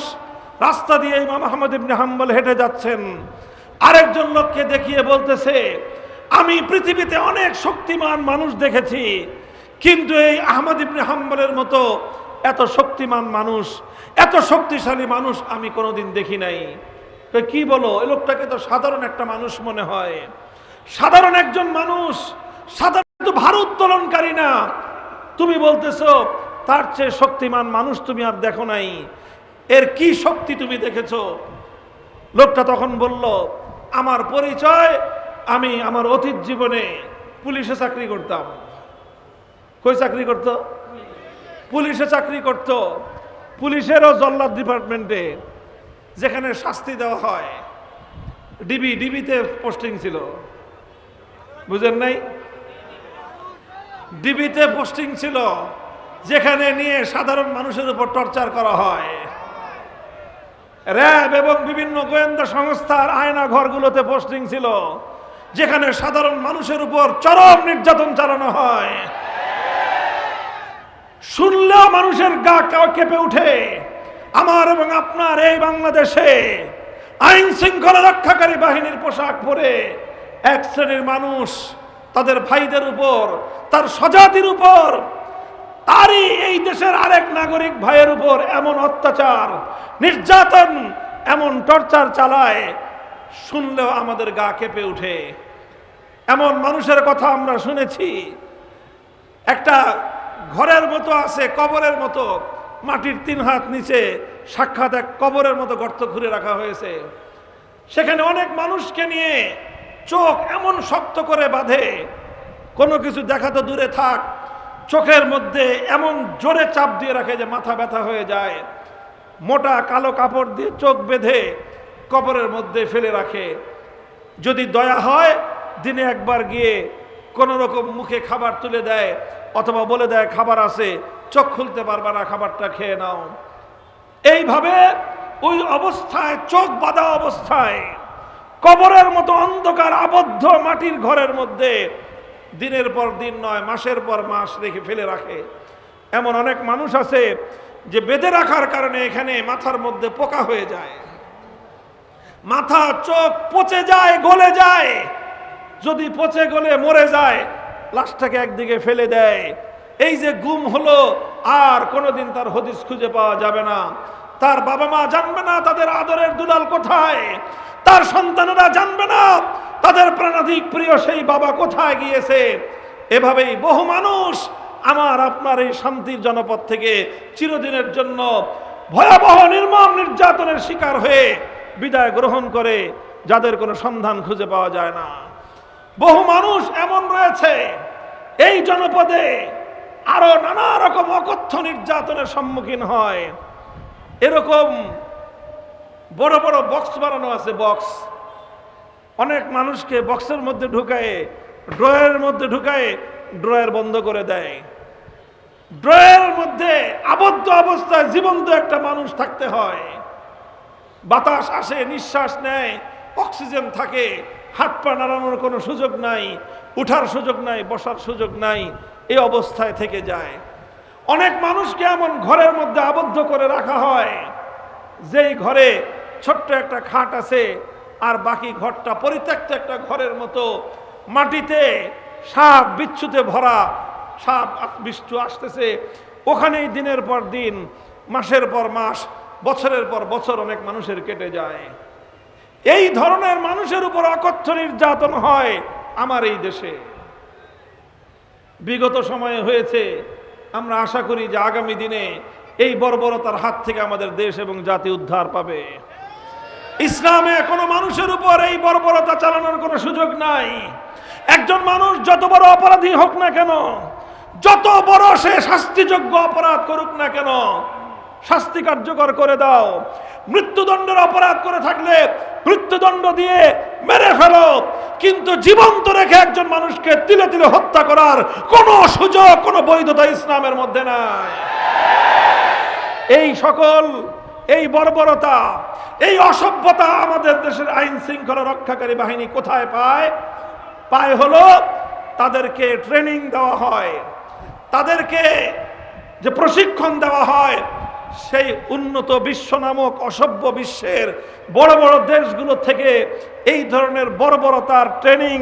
রাস্তা দিয়ে ইমাম আহমদ ইবনে হাম্বল হেঁটে যাচ্ছেন। আরেকজন লোককে দেখিয়ে বলতেছে, আমি পৃথিবীতে অনেক শক্তিমান মানুষ দেখেছি, কিন্তু এই আহমদ ইবনে হাম্বলের মতো এত শক্তিমান মানুষ, এত শক্তিশালী মানুষ আমি কোনোদিন দেখি নাই। কি বলো, এই লোকটাকে তো সাধারণ একটা মানুষ মনে হয়, সাধারণ একজন মানুষ, সাধারণ ভার উত্তোলনকারী না, তুমি বলতেছো তার চেয়ে শক্তিমান মানুষ তুমি আর দেখো নাই, এর কি শক্তি তুমি দেখেছো? লোকটা তখন বলল, আমার পরিচয়, আমি আমার অতীত জীবনে পুলিশে চাকরি করতাম। কই চাকরি করতো? পুলিশে চাকরি করত। পুলিশেরও জল্লাদ ডিপার্টমেন্টে, যেখানে শাস্তি দেওয়া হয়। ডিবিতে পোস্টিং ছিল, বুঝেন নাই? ডিবিতে পোস্টিং ছিল, যেখানে নিয়ে সাধারণ মানুষের উপর টর্চার করা হয়। র্যাব এবং বিভিন্ন গোয়েন্দা সংস্থার আয়না ঘরগুলোতে পোস্টিং ছিল, যেখানে সাধারণ মানুষের উপর চরম নির্যাতন চালানো হয়। শুনলেও মানুষের গা কেঁপে উঠে। আমার এবং আপনার এই বাংলাদেশে আইন শৃঙ্খলা রক্ষাকারী বাহিনীর পোশাক পরে এক শ্রেণীর মানুষ তাদের ভাইদের উপর, তার স্বজাতির উপর, তারই এই দেশের আরেক নাগরিক ভাইয়ের উপর এমন অত্যাচার, নির্যাতন, এমন টর্চার চালায়, শুনলেও আমাদের গা কেঁপে উঠে। এমন মানুষের কথা আমরা শুনেছি। একটা ঘরের মতো আছে, কবরের মতো, মাটির 3 হাত নিচে সাক্ষাৎ এক কবরের মতো গর্ত খুঁড়ে রাখা হয়েছে। সেখানে অনেক মানুষকে নিয়ে চোখ এমন শক্ত করে বাঁধে, কোনো কিছু দেখা তো দূরে থাক, চোখের মধ্যে এমন জোরে চাপ দিয়ে রাখে যে মাথা ব্যথা হয়ে যায়। মোটা কালো কাপড় দিয়ে চোখ বেঁধে কবরের মধ্যে ফেলে রাখে। যদি দয়া হয় দিনে একবার গিয়ে কোন রকম মুখে খাবার তুলে দেয়, অথবা বলে দেয় খাবার আছে, চোখ খুলতে পারবে না, খাবারটা খেয়ে নাও। এইভাবে ওই অবস্থায়, চোখ বাঁধা অবস্থায়, কবরের মতো অন্ধকার আবদ্ধ মাটির ঘরের মধ্যে দিনের পর দিন নয়, মাসের পর মাস রেখে ফেলে রাখে। এমন অনেক মানুষ আছে যে বেঁধে রাখার কারণে এখানে মাথার মধ্যে পোকা হয়ে যায়, মাথা চোখ পচে যায়, গলে যায়। যদি পচে গলে মরে যায়, লাশটাকে একদিকে ফেলে দেয়। এই যে গুম হলো, আর কোনোদিন তার হদিস খুঁজে পাওয়া যাবে না। তার বাবা মা জানবে না তাদের আদরের দুলাল কোথায়, তার সন্তানেরা জানবে না তাদের প্রাণাধিক প্রিয় সেই বাবা কোথায় গিয়েছে। এভাবেই বহু মানুষ আমার আপনার এই শান্তির জনপদ থেকে চিরদিনের জন্য ভয়াবহ নির্মম নির্যাতনের শিকার হয়ে বিদায় গ্রহণ করে, যাদের কোনো সন্ধান খুঁজে পাওয়া যায় না। বহু মানুষ এমন রয়েছে এই জনপদে, আরো নানা রকম অকথ্য নির্যাতনের সম্মুখীন হয়। এরকম বড় বড় বক্স বানানো আছে, বক্স। অনেক মানুষকে বক্সের মধ্যে ঢুকায়, ড্রয়ের মধ্যে ঢুকায়, ড্রয়ার বন্ধ করে দেয়। ড্রয়ের মধ্যে আবদ্ধ অবস্থায় জীবন্ত একটা মানুষ থাকতে হয়। বাতাস আসে, নিঃশ্বাস নেয়, অক্সিজেন থাকে, হাত পা নাড়ানোর কোনো সুযোগ নাই, উঠার সুযোগ নাই, বসার সুযোগ নাই, এই অবস্থায় থেকে যায়। অনেক মানুষকে এমন ঘরের মধ্যে আবদ্ধ করে রাখা হয়, যেই ঘরে ছোট্ট একটা খাট আছে, আর বাকি ঘরটা পরিত্যক্ত একটা ঘরের মতো, মাটিতে সাপ বিচ্ছুতে ভরা। সাপ বিচ্ছু আসতেছে, ওখানেই দিনের পর দিন, মাসের পর মাস, বছরের পর বছর অনেক মানুষের কেটে যায়। এই ধরনের মানুষের উপর অকথ্য নির্যাতন হয় আমার এই দেশে। বিগত সময়ে হয়েছে, আমরা আশা করি যে আগামী দিনে এই বর্বরতার হাত থেকে আমাদের দেশ এবং জাতি উদ্ধার পাবে। ইসলামে কোনো মানুষের উপর এই বর্বরতা চালানোর কোনো সুযোগ নাই। একজন মানুষ যত বড় অপরাধী হোক না কেন, যত বড় সে শাস্তিযোগ্য অপরাধ করুক না কেন, শাস্তি কার্যকর করে দাও। মৃত্যুদণ্ডের অপরাধ করে থাকলে মৃত্যুদণ্ড দিয়ে মেরে ফেলো, কিন্তু জীবন্ত রেখে একজন মানুষকে তিলে তিলে হত্যা করার কোনো সুযোগ, কোনো বৈধতা ইসলামের মধ্যে নাই। এই সকল, এই বর্বরতা, এই অসভ্যতা আমাদের দেশের আইন শৃঙ্খলা রক্ষাকারী বাহিনী কোথায় পায়? পায় হলো তাদেরকে ট্রেনিং দেওয়া হয়, তাদেরকে যে প্রশিক্ষণ দেওয়া হয়, সেই উন্নত বিশ্ব নামক অসভ্য বিশ্বের বড় বড় দেশগুলো থেকে এই ধরনের বর্বরতার ট্রেনিং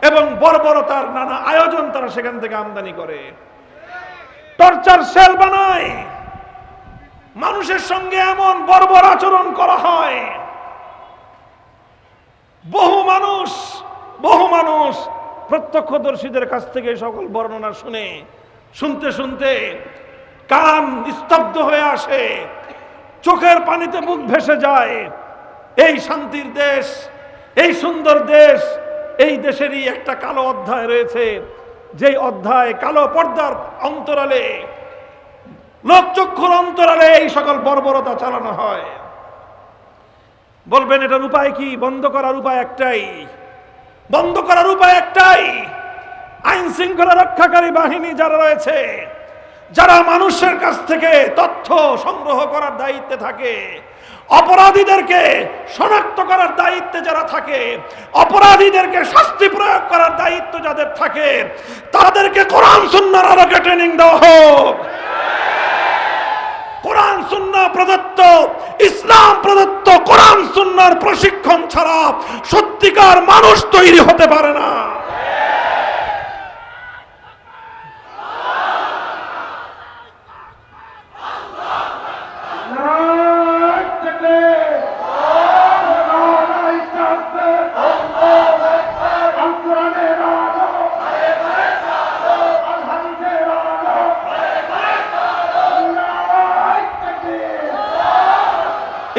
এবং বর্বরতার নানা আয়োজন তারা সেখান থেকে আমদানি করে, টর্চার সেল বানায়, মানুষের সঙ্গে এমন বর্বর আচরণ করা হয়। বহু মানুষ প্রত্যক্ষদর্শীদের কাছ থেকে সকল বর্ণনা শুনতে শুনতে কান স্তব্ধ হয়ে আসে, চোখের পানিতে মুখ ভেসে যায়। এই শান্তির দেশ, এই সুন্দর দেশ, এই দেশেরই একটা কালো অধ্যায় রয়েছে, যেই অধ্যায় কালো পর্দার অন্তরালে, লোকচক্ষুর অন্তরালে এই সকল বর্বরতা চালানো হয়। বলবেন এটার উপায় কি? বন্ধ করার উপায় একটাই, বন্ধ করার উপায় একটাই। আইন শৃঙ্খলা রক্ষাকারী বাহিনী যারা রয়েছে, যারা মানুষের কাছ থেকে তথ্য সংগ্রহ করার দায়িত্বে থাকে, অপরাধীদেরকে শনাক্ত করার দায়িত্বে যারা থাকে, অপরাধীদেরকে শাস্তি প্রয়োগ করার দায়িত্ব যাদের থাকে, তাদেরকে কোরআন সুন্নাহর আলোকে ট্রেনিং দেওয়া হোক। কোরআন সুন্নাহ প্রদত্ত, ইসলাম প্রদত্ত কোরআন সুন্নাহর প্রশিক্ষণ ছাড়া সত্যিকার মানুষ তৈরি হতে পারে না।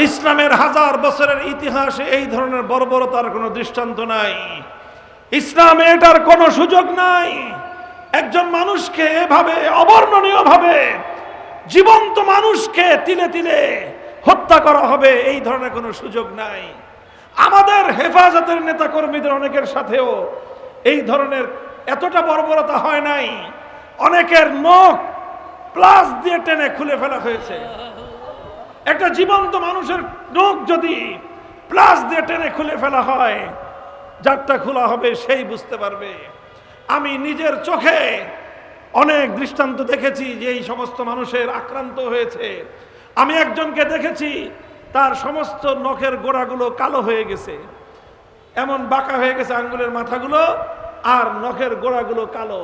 ইসলামের 1000 বছরের ইতিহাসে এই ধরনের বর্বরতার কোনো দৃষ্টান্ত নাই। ইসলামে এটার কোনো সুযোগ নাই। একজন মানুষকে এভাবে অবর্ণনীয়ভাবে জীবন্ত মানুষকে তিলে তিলে হত্যা করা হবে, এই ধরনের কোনো সুযোগ নাই। আমাদের হেফাজতের নেতাকর্মীদের অনেকের সাথেও এই ধরনের এতটা বর্বরতা হয় নাই। অনেকের নখ প্লাস দিয়ে টেনে খুলে ফেলা হয়েছে। একটা জীবন্ত মানুষের নখ যদি প্লাস দিয়ে টেনে খুলে ফেলা হয়, যারটা খোলা হবে সেই বুঝতে পারবে। আমি নিজের চোখে অনেক দৃষ্টান্ত দেখেছি যে এই সমস্ত মানুষের আক্রান্ত হয়েছে। আমি একজনকে দেখেছি, তার সমস্ত নখের গোড়াগুলো কালো হয়ে গেছে, এমন বাঁকা হয়ে গেছে আঙ্গুলের মাথাগুলো, আর নখের গোড়াগুলো কালো।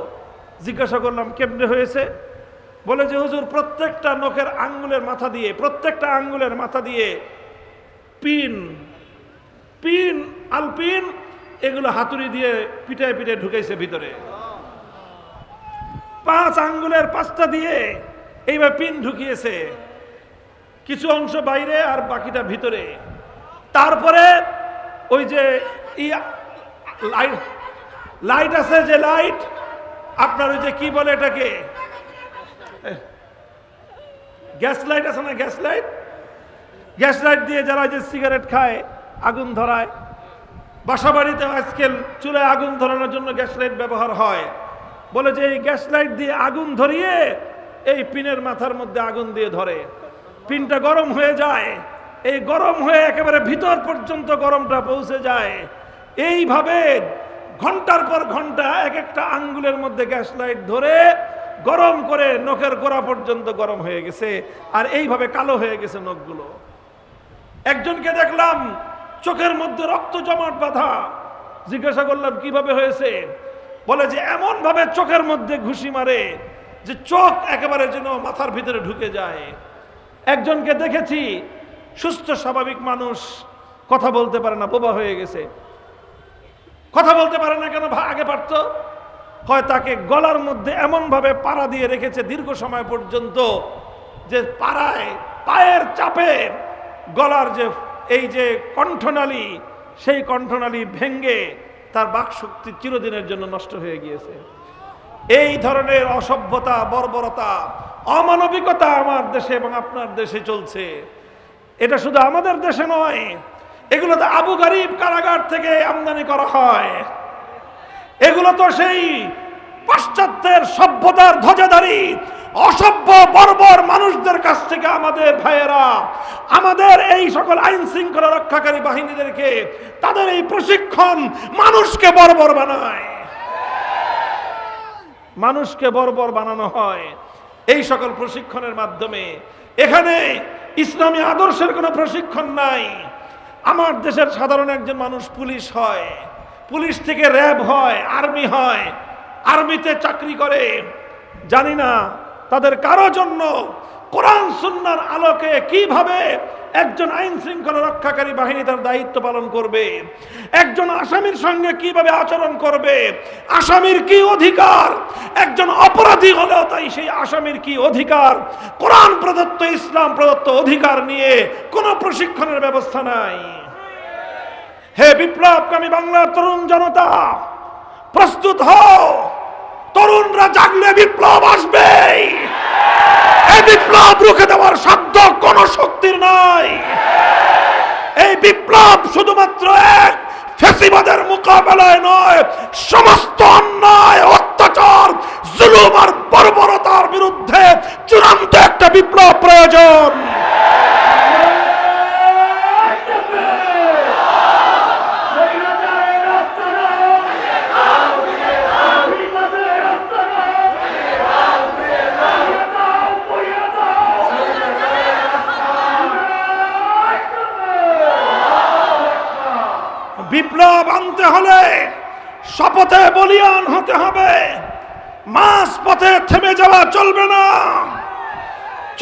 জিজ্ঞাসা করলাম কেমনে হয়েছে? বলে যে হুজুর, প্রত্যেকটা নখের আঙ্গুলের মাথা দিয়ে, প্রত্যেকটা আঙ্গুলের মাথা দিয়ে পিন আলপিন এগুলো হাতুড়ি দিয়ে পিটায় পিটায় ঢুকাইছে ভিতরে। 5 আঙ্গুলের 5টা দিয়ে এইভাবে পিন ঢুকিয়েছে, কিছু অংশ বাইরে আর বাকিটা ভিতরে। তারপরে ওই যে লাইট আছে, যে লাইট আপনার ওই যে কি বলে এটাকে, গ্যাস লাইট আছে না, গ্যাস লাইট দিয়ে যারা যে সিগারেট খায়, আগুন ধরায়, বাসা বাড়িতে আজকাল চুলায় আগুন ধরানোর জন্য গ্যাস লাইট ব্যবহার হয়। বলে যে এই গ্যাস লাইট দিয়ে আগুন ধরিয়ে এই পিনের মাথার মধ্যে আগুন দিয়ে ধরে, পিনটা গরম হয়ে যায়, এই গরম হয়ে একেবারে ভিতর পর্যন্ত গরমটা পৌঁছে যায়। এইভাবে ঘন্টার পর ঘন্টা এক একটা আঙ্গুলের মধ্যে গ্যাস লাইট ধরে গরম করে নখের গোড়া পর্যন্ত গরম হয়ে গেছে, আর এইভাবে কালো হয়ে গেছে নখগুলো। একজনকে দেখলাম চোখের মধ্যে রক্ত জমাট বাঁধা। জিজ্ঞাসা করলাম কিভাবে হয়েছে? বলে যে এমন ভাবে চোখের মধ্যে ঘুষি মারে, যে চোখ একেবারে যেন মাথার ভিতরে ঢুকে যায়। একজনকে দেখেছি, সুস্থ স্বাভাবিক মানুষ, কথা বলতে পারে না, বোবা হয়ে গেছে। কথা বলতে পারে না কেন? আগে পারতো। হয় তাকে গলার মধ্যে এমন ভাবে পাড়া দিয়ে রেখেছে দীর্ঘ সময় পর্যন্ত যে পাড়ায় পায়ের চাপে গলার যে এই যে কণ্ঠনালী, সেই কণ্ঠনালী ভেঙ্গে তার বাকশক্তি চিরদিনের জন্য নষ্ট হয়ে গিয়েছে। এই ধরনের অসভ্যতা, বর্বরতা, অমানবিকতা আমার দেশে এবং আপনার দেশে চলছে। এটা শুধু আমাদের দেশে নয়, এগুলো তো আবু গারিব কারাগার থেকে আমদানি করা হয়। এগুলো তো সেই পাশ্চাত্যের সভ্যতার ধ্বজাধারী অসভ্য বর্বর মানুষদের কাছ থেকে আমাদের ভাইয়েরা, আমাদের এই সকল আইন শৃঙ্খলা রক্ষাকারী বাহিনীদেরকে, তাদের এই প্রশিক্ষণ মানুষকে বর্বর বানায়, মানুষকে বর্বর বানানো হয় এই সকল প্রশিক্ষণের মাধ্যমে। এখানে ইসলামী আদর্শের কোনো প্রশিক্ষণ নাই। আমার দেশের সাধারণ একজন মানুষ পুলিশ হয়, পুলিশ থেকে র্যাব হয়, আর্মি হয়, আর্মিতে চাকরি করে। জানি না তাদের কারো জন্য কোরআন সুন্নাহর আলোকে কিভাবে একজন আইন শৃঙ্খলা রক্ষাকারী বাহিনী তার দায়িত্ব পালন করবে, একজন আসামির সঙ্গে কিভাবে আচরণ করবে, আসামির কি অধিকার, একজন অপরাধী হলেও তাই সেই আসামির কি অধিকার, কোরআন প্রদত্ত, ইসলাম প্রদত্ত অধিকার নিয়ে কোনো প্রশিক্ষণের ব্যবস্থা নাই। হে বিপ্লবকামী বাংলার তরুণ জনতা, প্রস্তুত হও। তরুণরা জাগলে বিপ্লব আসবে। এই বিপ্লব রুখে দেওয়ার সাধ্য কোন শক্তির নাই। এই বিপ্লব শুধুমাত্র এক ফ্যাসিবাদের মোকাবেলায় নয়, সমস্ত অন্যায়, অত্যাচার, জুলুম আর বর্বরতার বিরুদ্ধে চূড়ান্ত একটা বিপ্লব প্রয়োজন। বিপ্লব আনতে হলে শপথে বলিয়ান হতে হবে। মাঝ পথে থেমে যাওয়া চলবে না,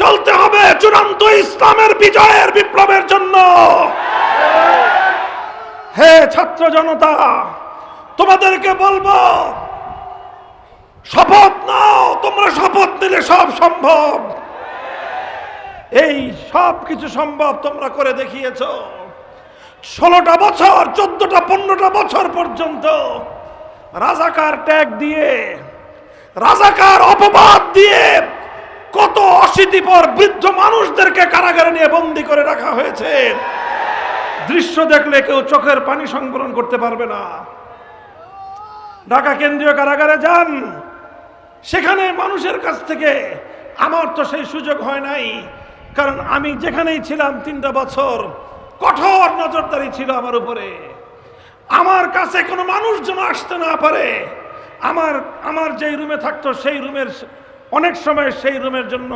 চলতে হবে চূড়ান্ত ইসলামের বিজয়ের বিপ্লবের জন্য। হে ছাত্র জনতা, তোমাদেরকে বলবো, শপথ নাও। তোমরা শপথ নিলে সব সম্ভব। এই সব কিছু সম্ভব তোমরা করে দেখিয়েছো। 16টা বছর, 14টা 15টা বছর পর্যন্ত রাজাকার ট্যাগ দিয়ে, রাজাকার অপবাদ দিয়ে কত অশীতিপর বৃদ্ধ মানুষদেরকে কারাগারে নিয়ে বন্দী করে রাখা হয়েছে। দৃশ্য দেখলে কেউ চোখের পানি সংবরণ করতে পারবে না। ঢাকা কেন্দ্রীয় কারাগারে যান, সেখানে মানুষের কাছ থেকে, আমার তো সেই সুযোগ হয় নাই, কারণ আমি যেখানেই ছিলাম 3টা বছর কঠোর নজরদারি ছিল আমার উপরে। আমার কাছে কোনো মানুষ যেন আসতে না পারে। আমার যেই রুমে থাকতো সেই রুমের অনেক সময় সেই রুমের জন্য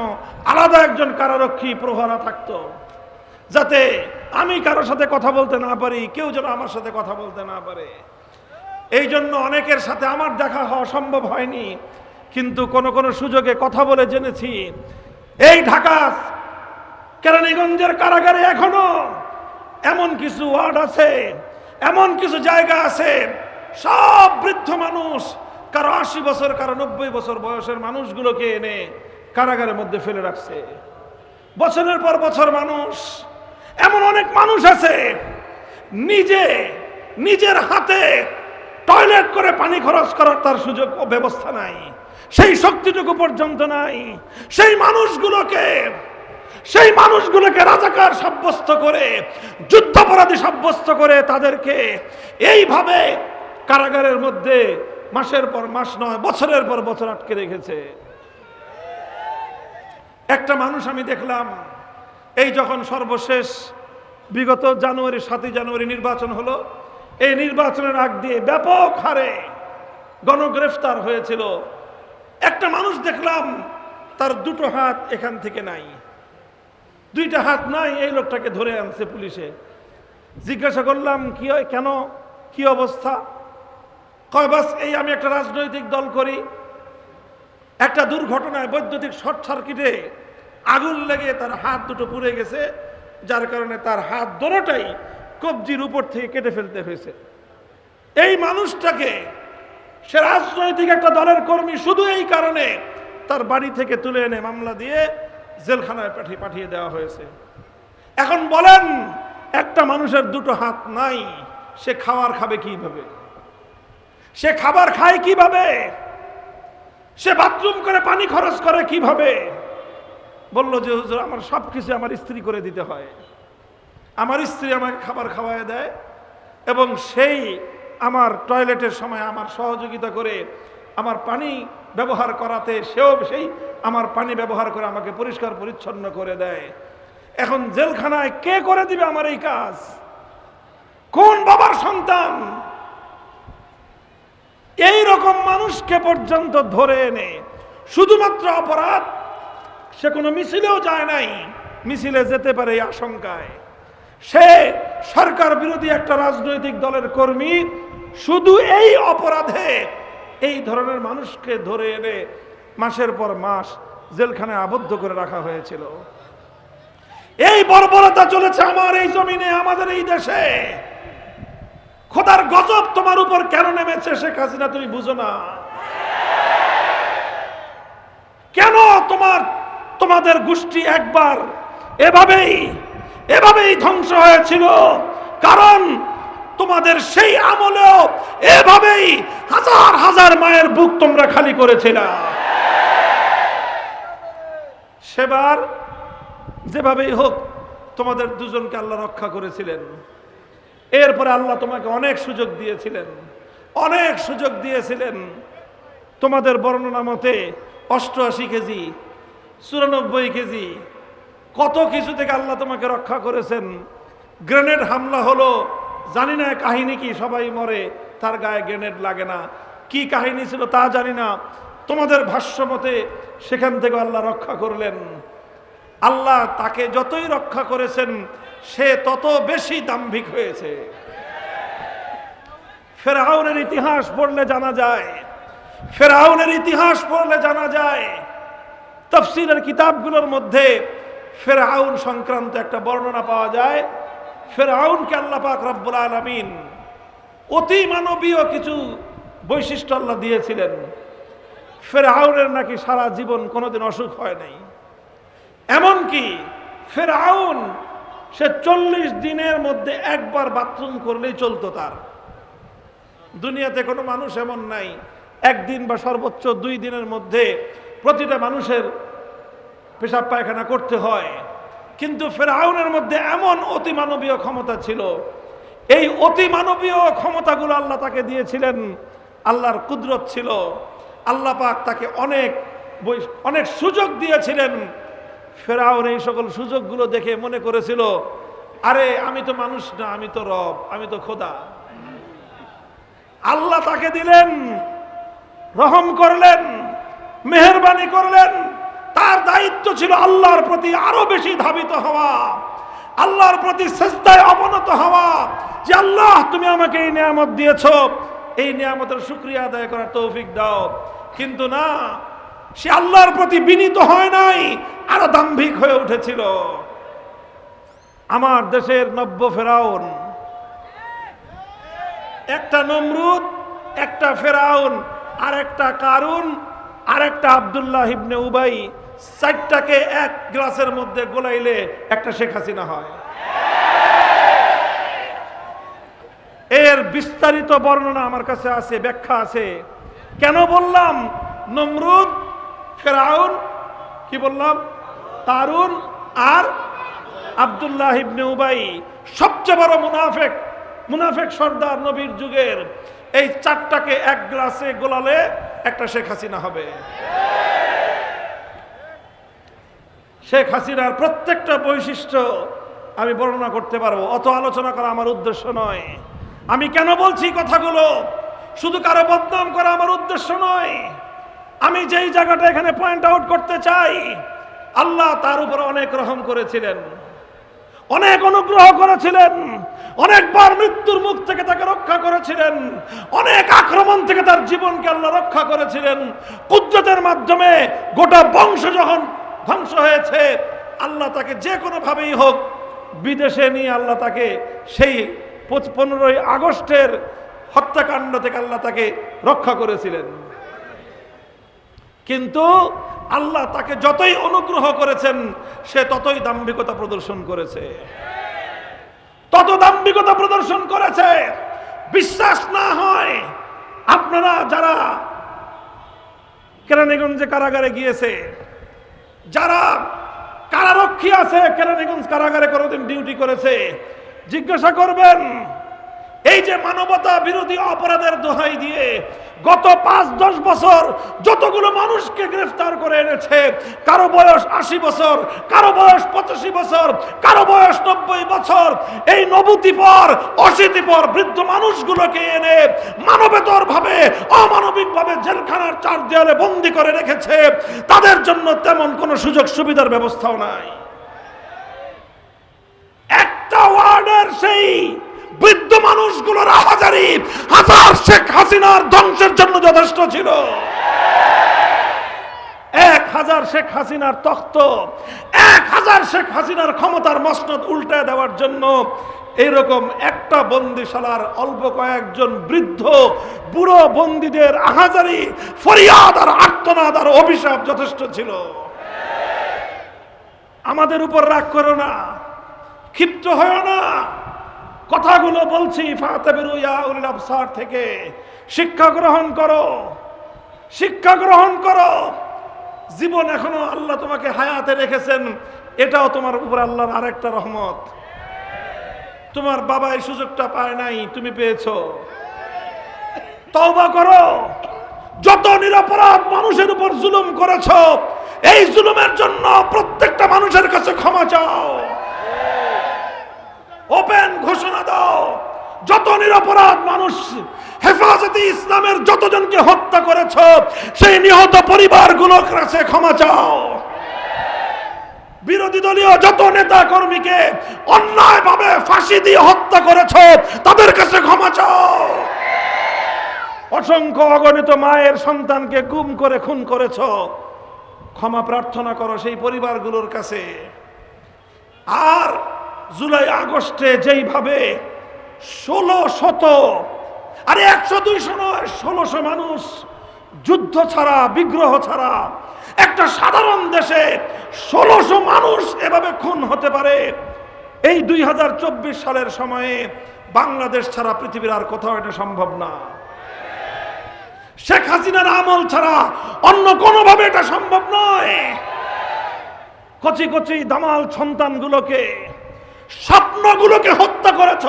আলাদা একজন কারারক্ষী প্রহরা থাকতো, যাতে আমি কারোর সাথে কথা বলতে না পারি, কেউ যেন আমার সাথে কথা বলতে না পারে। এই জন্য অনেকের সাথে আমার দেখা হওয়া সম্ভব হয়নি, কিন্তু কোন সুযোগে কথা বলে জেনেছি এই ঢাকা কেরানীগঞ্জের কারাগারে এখনো এমন কিছু ওয়ার্ড আছে, এমন কিছু জায়গা আছে, সব বৃদ্ধ মানুষ, কারো 80 বছর, কারো 90 বছর বয়সের মানুষগুলোকে এনে কারাগারের মধ্যে ফেলে রাখছে। বছরের পর বছর মানুষ, এমন অনেক মানুষ আছে নিজের হাতে টয়লেট করে পানি খরচ করার তার সুযোগ ও ব্যবস্থা নাই, সেই শক্তিটুকু পর্যন্ত নাই। সেই মানুষগুলোকে রাজাকার সাব্যস্ত করে, যুদ্ধাপরাধী সাব্যস্ত করে তাদেরকে এইভাবে কারাগারের মধ্যে মাসের পর মাস নয়, বছরের পর বছর আটকে রেখেছে। একটা মানুষ আমি দেখলাম, এই যখন সর্বশেষ বিগত 7 জানুয়ারি নির্বাচন হলো, এই নির্বাচনের আগ দিয়ে ব্যাপক হারে গণগ্রেফতার হয়েছিল। একটা মানুষ দেখলাম তার 2টো হাত এখান থেকে নাই, 2টা হাত নাই। এই লোকটাকে ধরে আনছে পুলিশে। জিজ্ঞাসা করলাম কি হয়, কেন, কি অবস্থা? কয় বাস এই আমি একটা রাজনৈতিক দল করি, একটা দুর্ঘটনায় বৈদ্যুতিক শর্ট সার্কিটে আগুন লেগে তার হাত দুটো পুড়ে গেছে, যার কারণে তার হাত দুটোটাই কবজির উপর থেকে কেটে ফেলতে হয়েছে। এই মানুষটাকে, সে রাজনৈতিক একটা দলের কর্মী, শুধু এই কারণে তার বাড়ি থেকে তুলে এনে মামলা দিয়ে জেলখানায় পাঠিয়ে দেওয়া হয়েছে। এখন বলেন, একটা মানুষের দুটো হাত নাই, সে খাবার খাবে কিভাবে? সে খাবার খায় কিভাবে? সে বাথরুম করে পানি খরচ করে কিভাবে? বললো যে হুজুর, আমার সবকিছু আমার স্ত্রী করে দিতে হয়, আমার স্ত্রী আমাকে খাবার খাওয়ায় দেয় এবং সেই আমার টয়লেটের সময় আমার সহযোগিতা করে, আমার পানি ব্যবহার করাতে সেও সেই আমার পানি ব্যবহার করে আমাকে পরিষ্কার পরিচ্ছন্ন করে দেয়। এখন জেলখানায় কে করে দিবে আমার এই কাজ? কোন বাবার সন্তান? এই রকম মানুষকে পর্যন্ত ধরে এনে শুধুমাত্র অপরাধ, সে কোনো মিছিলেও যায় নাই, মিছিলে যেতে পারে এই আশঙ্কায়, সে সরকার বিরোধী একটা রাজনৈতিক দলের কর্মী, শুধু এই অপরাধে এই ধরনের মানুষকে ধরে এনে মাসের পর মাস জেলখানায় আবদ্ধ করে রাখা হয়েছিল। এই বর্বরতা চলেছে আমার এই জমিনে, আমাদের এই দেশে। খোদার গজব তোমার উপর কেন নেমেছে শেখ হাসিনা, তুমি বুঝো না? কেন তোমাদের গোষ্ঠী একবার এভাবেই ধ্বংস হয়েছিল? কারণ তোমাদের সেই আমলেও এভাবেই হাজার হাজার মায়ের বুক তোমরা খালি করেছিল। সেবার যেভাবেই হোক তোমাদের দুজনকে আল্লাহ রক্ষা করেছিলেন। এরপরে আল্লাহ তোমাকে অনেক সুযোগ দিয়েছিলেন। তোমাদের বর্ণনা মতে 88 কেজি, 94 কেজি, কত কিছু থেকে আল্লাহ তোমাকে রক্ষা করেছেন। গ্রেনেড হামলা হলো, জানি না কাহিনী কি, সবাই মরে, তার গায়ে গ্রেনেড লাগে না, কি কাহিনী ছিল তা জানি না। তোমাদের ভাষ্য মতে সেখান থেকে আল্লাহ রক্ষা করলেন। আল্লাহ তাকে যতই রক্ষা করেছেন, সে তত বেশি দাম্ভিক হয়েছে। ফেরাউনের ইতিহাস পড়লে জানা যায়, তাফসীরের কিতাবগুলোর মধ্যে ফেরাউন সংক্রান্ত একটা বর্ণনা পাওয়া যায়। ফেরাউনকে আল্লাহ পাক রব্বুল আলামিন অতি মানবীয় কিছু বৈশিষ্ট্য আল্লাহ দিয়েছিলেন। ফেরাউনের নাকি সারা জীবন কোনোদিন অসুখ হয় নাই। এমনকি ফেরাউন, সে 40 দিনের মধ্যে একবার বাথরুম করলেই চলতো তার। দুনিয়াতে কোনো মানুষ এমন নাই, একদিন বা সর্বোচ্চ 2 দিনের মধ্যে প্রতিটা মানুষের পেশাব পায়খানা করতে হয়। কিন্তু ফেরাউনের মধ্যে এমন অতি মানবীয় ক্ষমতা ছিল। এই অতি মানবীয় ক্ষমতাগুলো আল্লাহ তাকে দিয়েছিলেন, আল্লাহর কুদরত ছিল। আল্লাহ পাক তাকে অনেক সুযোগ দিয়েছিলেন। ফেরাউন এই সকল সুযোগগুলো দেখে মনে করেছিল, আরে আমি তো মানুষ না, আমি তো রব, আমি তো খোদা। আল্লাহ তাকে দিলেন, রহম করলেন, মেহেরবানি করলেন। তার দায়িত্ব ছিল আল্লাহর প্রতি আরো বেশি ধাবিত হওয়া, আল্লাহর প্রতি সিজদায় অবনত হওয়া, যে আল্লাহ তুমি আমাকে এই নিয়ামত দিয়েছো, এই নিয়ামতের শুকরিয়া আদায় করার তৌফিক দাও। কিন্তু না, সে আল্লাহর প্রতি বিনীত হয় নাই, আরো দাম্ভিক হয়ে উঠেছিল। আমার দেশের নব্য ফেরাউন, একটা নমরুদ, একটা ফেরাউন, আর একটা কারুন, আর একটা আব্দুল্লাহ ইবনে উবাই, 4টাকে এক গ্লাসের মধ্যে গোলাইলে একটা শেখ হাসিনা হয়। এর বিস্তারিত বর্ণনা আমার কাছে আছে, ব্যাখ্যা আছে। কেন বললাম নমরুদ, ফেরাউন, কি বললাম, কারুন আর আব্দুল্লাহ ইবনে উবাই, সবচেয়ে বড় মুনাফেক সর্দার নবীর যুগের। এই 4টাকে এক গ্লাসে গোলালে একটা শেখ হাসিনা হবে। শেখ হাসিনার প্রত্যেকটা বৈশিষ্ট্য আমি বর্ণনা করতে পারবো, অত আলোচনা করা আমার উদ্দেশ্য নয়। আমি কেন বলছি কথাগুলো, শুধু কারো বদনাম করা আমার উদ্দেশ্য নয়। আমি যেই জায়গাটা এখানে পয়েন্ট আউট করতে চাই, আল্লাহ তার উপর অনেক রহম করেছিলেন, অনেক অনুগ্রহ করেছিলেন, অনেকবার মৃত্যুর মুখ থেকে তাকে রক্ষা করেছিলেন, অনেক আক্রমণ থেকে তার জীবনকে আল্লাহ রক্ষা করেছিলেন। কুদরতের মাধ্যমে গোটা বংশ যখন ধ্বংস হয়েছে, আল্লাহ তাকে যে কোনো ভাবেই হোক বিদেশে নিয়ে আল্লাহ তাকে সেই 15ই আগস্টের হত্যাকাণ্ড থেকে আল্লাহ তাকে রক্ষা করেছিলেন। কিন্তু আল্লাহ তাকে যতই অনুগ্রহ করেছেন, সে ততই দাম্ভিকতা প্রদর্শন করেছে, তত দাম্ভিকতা প্রদর্শন করেছে। বিশ্বাস না হয়, আপনারা যারা কেরানীগঞ্জে কারাগারে গিয়েছে, যারা কারারক্ষী আছে, কেরানীগঞ্জ কারাগারে কোনোদিন ডিউটি করেছে, জিজ্ঞাসা করবেন এই যে মানবতা বিরোধী অপরাধের দোহাই দিয়ে গত 5-10 বছর যতগুলো মানুষকে গ্রেফতার করে এনেছে, কারো বয়স 80 বছর, কারো বয়স 85 বছর, কারো বয়স 90 বছর, এই 90 পর 80 পর বৃদ্ধ মানুষগুলোকে এনে মানবেতর ভাবে, অমানবিক ভাবে জেলখানার 4 দেয়ালে বন্দী করে রেখেছে। তাদের জন্য তেমন কোনো সুযোগ সুবিধার ব্যবস্থাও নাই। একটা ওয়ার্ডের সেই বৃদ্ধ মানুষগুলোর আহাজারি হাজার শেখ হাসিনার ধ্বংসের জন্য যথেষ্ট ছিল। 1000 শেখ হাসিনার তখ্ত, 1000 শেখ হাসিনার ক্ষমতার মসনদ উল্টে দেওয়ার জন্য এইরকম একটা বন্দিশালার অল্প কয়েকজন বৃদ্ধ বুড়ো বন্দীদের আহাজারি, ফরিয়াদ আর আর্তনাদ আর অভিশাপ যথেষ্ট ছিল। আমাদের উপর রাগ করো না, ক্ষিপ্ত হয় না। কথাগুলো বলছি ফাতাবিরু ইয়া উলিল আবসার থেকে। শিক্ষা গ্রহণ করো, শিক্ষা গ্রহণ করো। জীবন এখনো আল্লাহ তোমাকে হায়াতে রেখেছেন, এটাও তোমার উপর আল্লাহর আরেকটা রহমত। তোমার বাবা এই সুযোগটা পায় নাই, তুমি পেয়েছো। তওবা করো। যত নিরপরাধ মানুষের উপর জুলুম করেছো, এই জুলুমের জন্য প্রত্যেকটা মানুষের কাছে ক্ষমা চাও। ওপেন ঘোষণা দাও, যত নিরপরাধ মানুষ হেফাজতে ইসলামের যতজনকে হত্যা করেছো, সেই নিহত পরিবারগুলোর কাছে ক্ষমা চাও। বিরোধী দলীয় যত নেতা কর্মীকে অন্যায়ভাবে ফাঁসি দিয়ে হত্যা করেছো, তাদের কাছে ক্ষমা চাও। অসংখ্য অগণিত মায়ের সন্তানকে গুম করে খুন করেছো, ক্ষমা প্রার্থনা করো সেই পরিবারগুলোর কাছে। আর জুলাই আগস্টে যেইভাবে 1600 আরে 100-200 নয়, 1600 মানুষ যুদ্ধ ছাড়া, বিগ্রহ ছাড়া একটা সাধারণ দেশে 1600 মানুষ এভাবে খুন হতে পারে, এই 2024 সালের সময়ে বাংলাদেশ ছাড়া পৃথিবীর আর কোথাও এটা সম্ভব না। শেখ হাসিনার আমল ছাড়া অন্য কোনোভাবে এটা সম্ভব নয়। কচি কচি দামাল সন্তানগুলোকে, স্বপ্নগুলোকে হত্যা করেছ,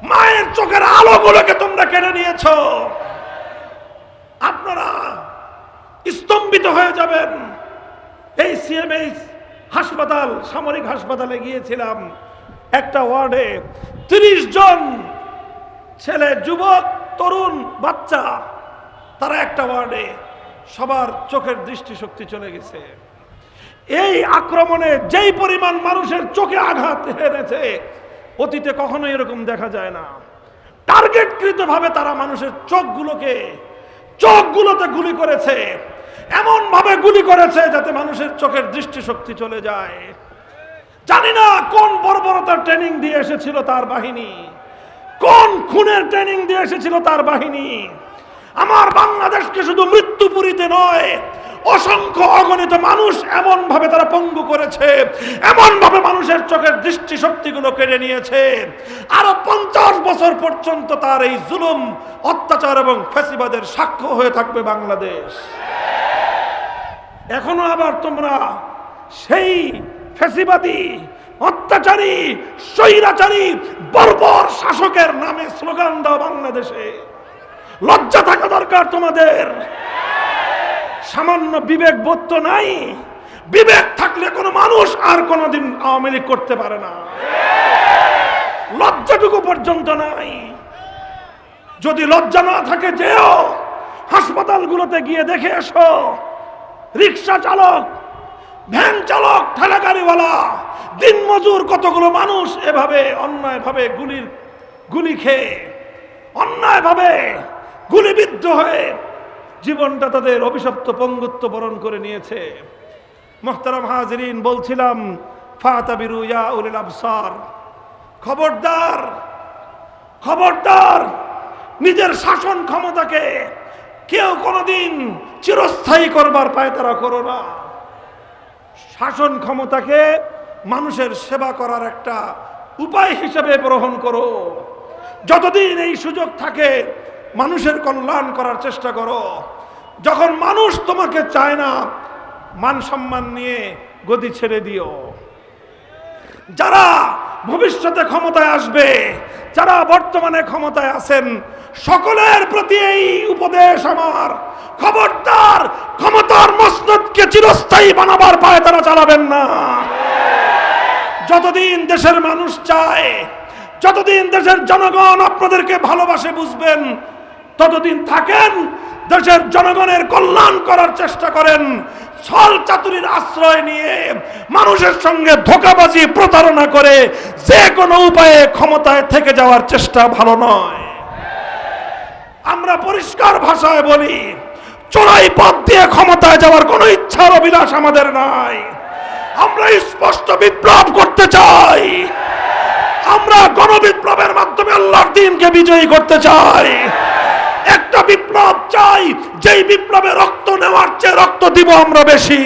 মায়ের চোখের আলোগুলোকে তোমরা কেড়ে নিয়েছ। আপনারা স্তম্ভিত হয়ে যাবেন। এই সিএমএইচ হাসপাতাল, সামরিক হাসপাতালে গিয়েছিলাম, একটা ওয়ার্ডে 30 জন ছেলে, যুবক, তরুণ, বাচ্চা, তারা একটা ওয়ার্ডে, সবার চোখের দৃষ্টিশক্তি চলে গেছে। এই আক্রমণে যেই পরিমাণ মানুষের চোখে আঘাত এনেছে, অতীতে কখনো এরকম দেখা যায় না। টার্গেটকৃত ভাবে তারা মানুষের চোখগুলোতে গুলি করেছে, এমন ভাবে গুলি করেছে যাতে মানুষের চোখের দৃষ্টিশক্তি চলে যায়। জানি না কোন বর্বরতার ট্রেনিং দিয়ে এসেছিল তার বাহিনী, কোন খুনের ট্রেনিং দিয়ে এসেছিল তার বাহিনী। আমার বাংলাদেশকে শুধু মৃত্যুপুরীতে নয়, অসংখ্য অগণিত মানুষ এমন ভাবে তারা পঙ্গু করেছে, এমন ভাবে মানুষের চোখের দৃষ্টিশক্তিগুলো কেড়ে নিয়েছে। আরো 50 বছর পর্যন্ত তার এই জুলুম, অত্যাচার এবং ফ্যাসিবাদের সাক্ষ্য হয়ে থাকবে বাংলাদেশ। এখনো আবার তোমরা সেই ফ্যাসিবাদী, অত্যাচারী, স্বৈরাচারী, বর্বর শাসকের নামে স্লোগান দাও বাংলাদেশে। লজ্জা থাকা দরকার তোমাদের। সামান্য বিবেক বোধ তো নাই। বিবেক থাকলে কোনো মানুষ আর কোনোদিন আওয়ামী লীগ করতে পারে না। লজ্জাটুকু পর্যন্ত নাই। যদি লজ্জা না থাকে, যেও হাসপাতালগুলোতে গিয়ে দেখে এসো। রিক্সা চালক, ভ্যান চালক, ঠেলা গাড়িওয়ালা দিনমজুর কতগুলো মানুষ এভাবে অন্যায়ভাবে গুলি খেয়ে অন্যায়ভাবে গুলিবিদ্ধ হয়ে জীবনটা তাদের অভিশপ্ত পঙ্গুত্ব বরণ করে নিয়েছে। মুহতারাম হাজিরিন, বলছিলাম ফাতাবিরু ইয়া উলিল আবসার, খবরদার খবরদার, নিজের শাসন ক্ষমতাকে কেউ কোনোদিন চিরস্থায়ী করবার পায়তারা করো না। শাসন ক্ষমতাকে মানুষের সেবা করার একটা উপায় হিসেবে গ্রহণ করো। যতদিন এই সুযোগ থাকে মানুষের কল্যাণ করার চেষ্টা করো। যখন মানুষ তোমাকে চায় না, মান সম্মান নিয়ে গদি ছেড়ে দিও। যারা ভবিষ্যতে ক্ষমতায় আসবে, যারা বর্তমানে ক্ষমতায় আছেন, সকলের প্রতি এই উপদেশ আমার, খবরদার ক্ষমতার মসনদকে চিরস্থায়ী বানাবার পায়ে তারা চালাবেন না। যতদিন দেশের মানুষ চায়, যতদিন দেশের জনগণ আপনাদেরকে ভালোবাসে বুঝবেন, ততদিন থাকেন, দেশের জনগণের কল্যাণ করার চেষ্টা করেন। ছল চাতুরীর আশ্রয় নিয়ে মানুষের সঙ্গে ধোঁকাবাজি প্রতারণা করে যে কোনো উপায়ে ক্ষমতায় থেকে যাওয়ার চেষ্টা ভালো নয়। আমরা পরিষ্কার ভাষায় বলি, চোরাই পথ দিয়ে ক্ষমতায় যাওয়ার কোনো ইচ্ছার অভিলাষ আমাদের নাই। আমরা স্পষ্ট বিপ্লব করতে চাই। আমরা গণবিপ্লবের মাধ্যমে আল্লাহর দ্বীনকে বিজয়ী করতে চাই। একটা বিপ্লব চাই, যেই বিপ্লবে রক্ত নেওয়ার চেয়ে রক্ত দিব আমরা বেশি।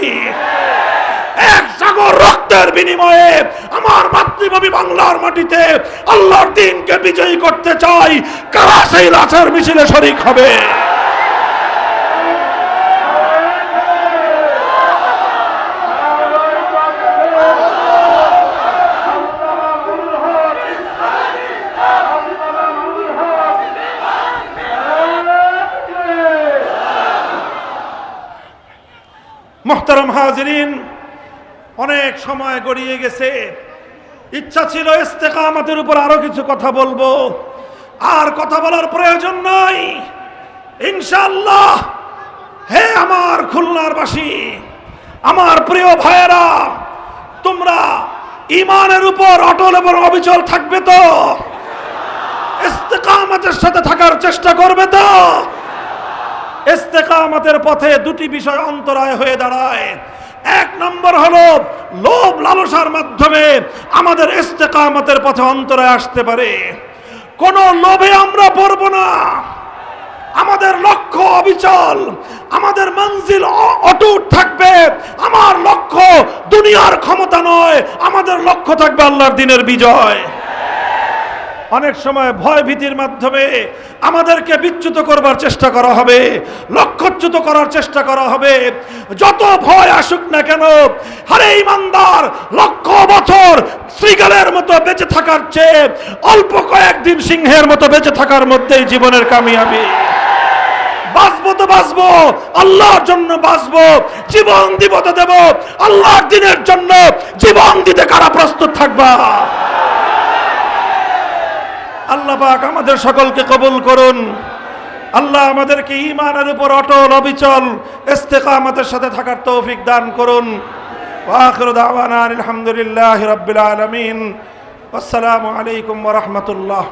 এক সাগর রক্তের বিনিময়ে আমার মাতৃভূমি বাংলার মাটিতে আল্লাহর দ্বীনকে বিজয়ী করতে চাই। কারা সেই লাশের মিছিলে শরীক হবে? মুহতারাম হাজিরিন, অনেক সময় গড়িয়ে গেছে। ইচ্ছা ছিল ইস্তেকামতের উপর আরো কিছু কথা বলবো, আর কথা বলার প্রয়োজন নাই ইনশাআল্লাহ। হে আমার খুলনার বাসী, আমার প্রিয় ভাইয়েরা, তোমরা ঈমানের উপর অটল এবং অবিচল থাকবে তো? ইস্তেকামতের সাথে থাকার চেষ্টা করবে তো? ইস্তেকামতের পথে দুটি বিষয় অন্তরায় হয়ে দাঁড়ায়। এক নম্বর হলো লোভ লালসার মাধ্যমে আমাদের ইস্তেকামতের পথে অন্তরায় আসতে পারে। কোন লোভে আমরা পড়ব না। আমাদের লক্ষ্য অবিচল, আমাদের মঞ্জিল অটুট থাকবে। আমার লক্ষ্য দুনিয়ার ক্ষমতা নয়, আমাদের লক্ষ্য থাকবে আল্লাহর দ্বীনের বিজয়। অনেক সময় ভয় ভীতির মাধ্যমে আমাদেরকে বিচ্যুত করবার চেষ্টা করা হবে, লক্ষ্যচ্যুত করার চেষ্টা করা হবে। যত ভয় আসুক না কেন, আরে ইমানদার লক্ষ বছর শ্রীগালের মতো বেঁচে থাকার চেয়ে অল্প কয়েকদিন সিংহের মতো বেঁচে থাকার মধ্যেই জীবনের কামিয়াবি। বাঁচবো তো বাঁচবো, আল্লাহর জন্য বাঁচবো, জীবন দিব তো দেব আল্লাহর দ্বীনের জন্য। জীবন দিতে কারা প্রস্তুত থাকবা? আল্লাহ পাক আমাদের সকলকে কবুল করুন। আল্লাহ আমাদেরকে ঈমানের উপর অটল অবিচল ইস্তেকামতের সাথে থাকার তৌফিক দান করুন। ওয়া আখিরু দাওয়ানা আলহামদুলিল্লাহি রাব্বিল আলামিন। আসসালামু আলাইকুম ওয়া রাহমাতুল্লাহ।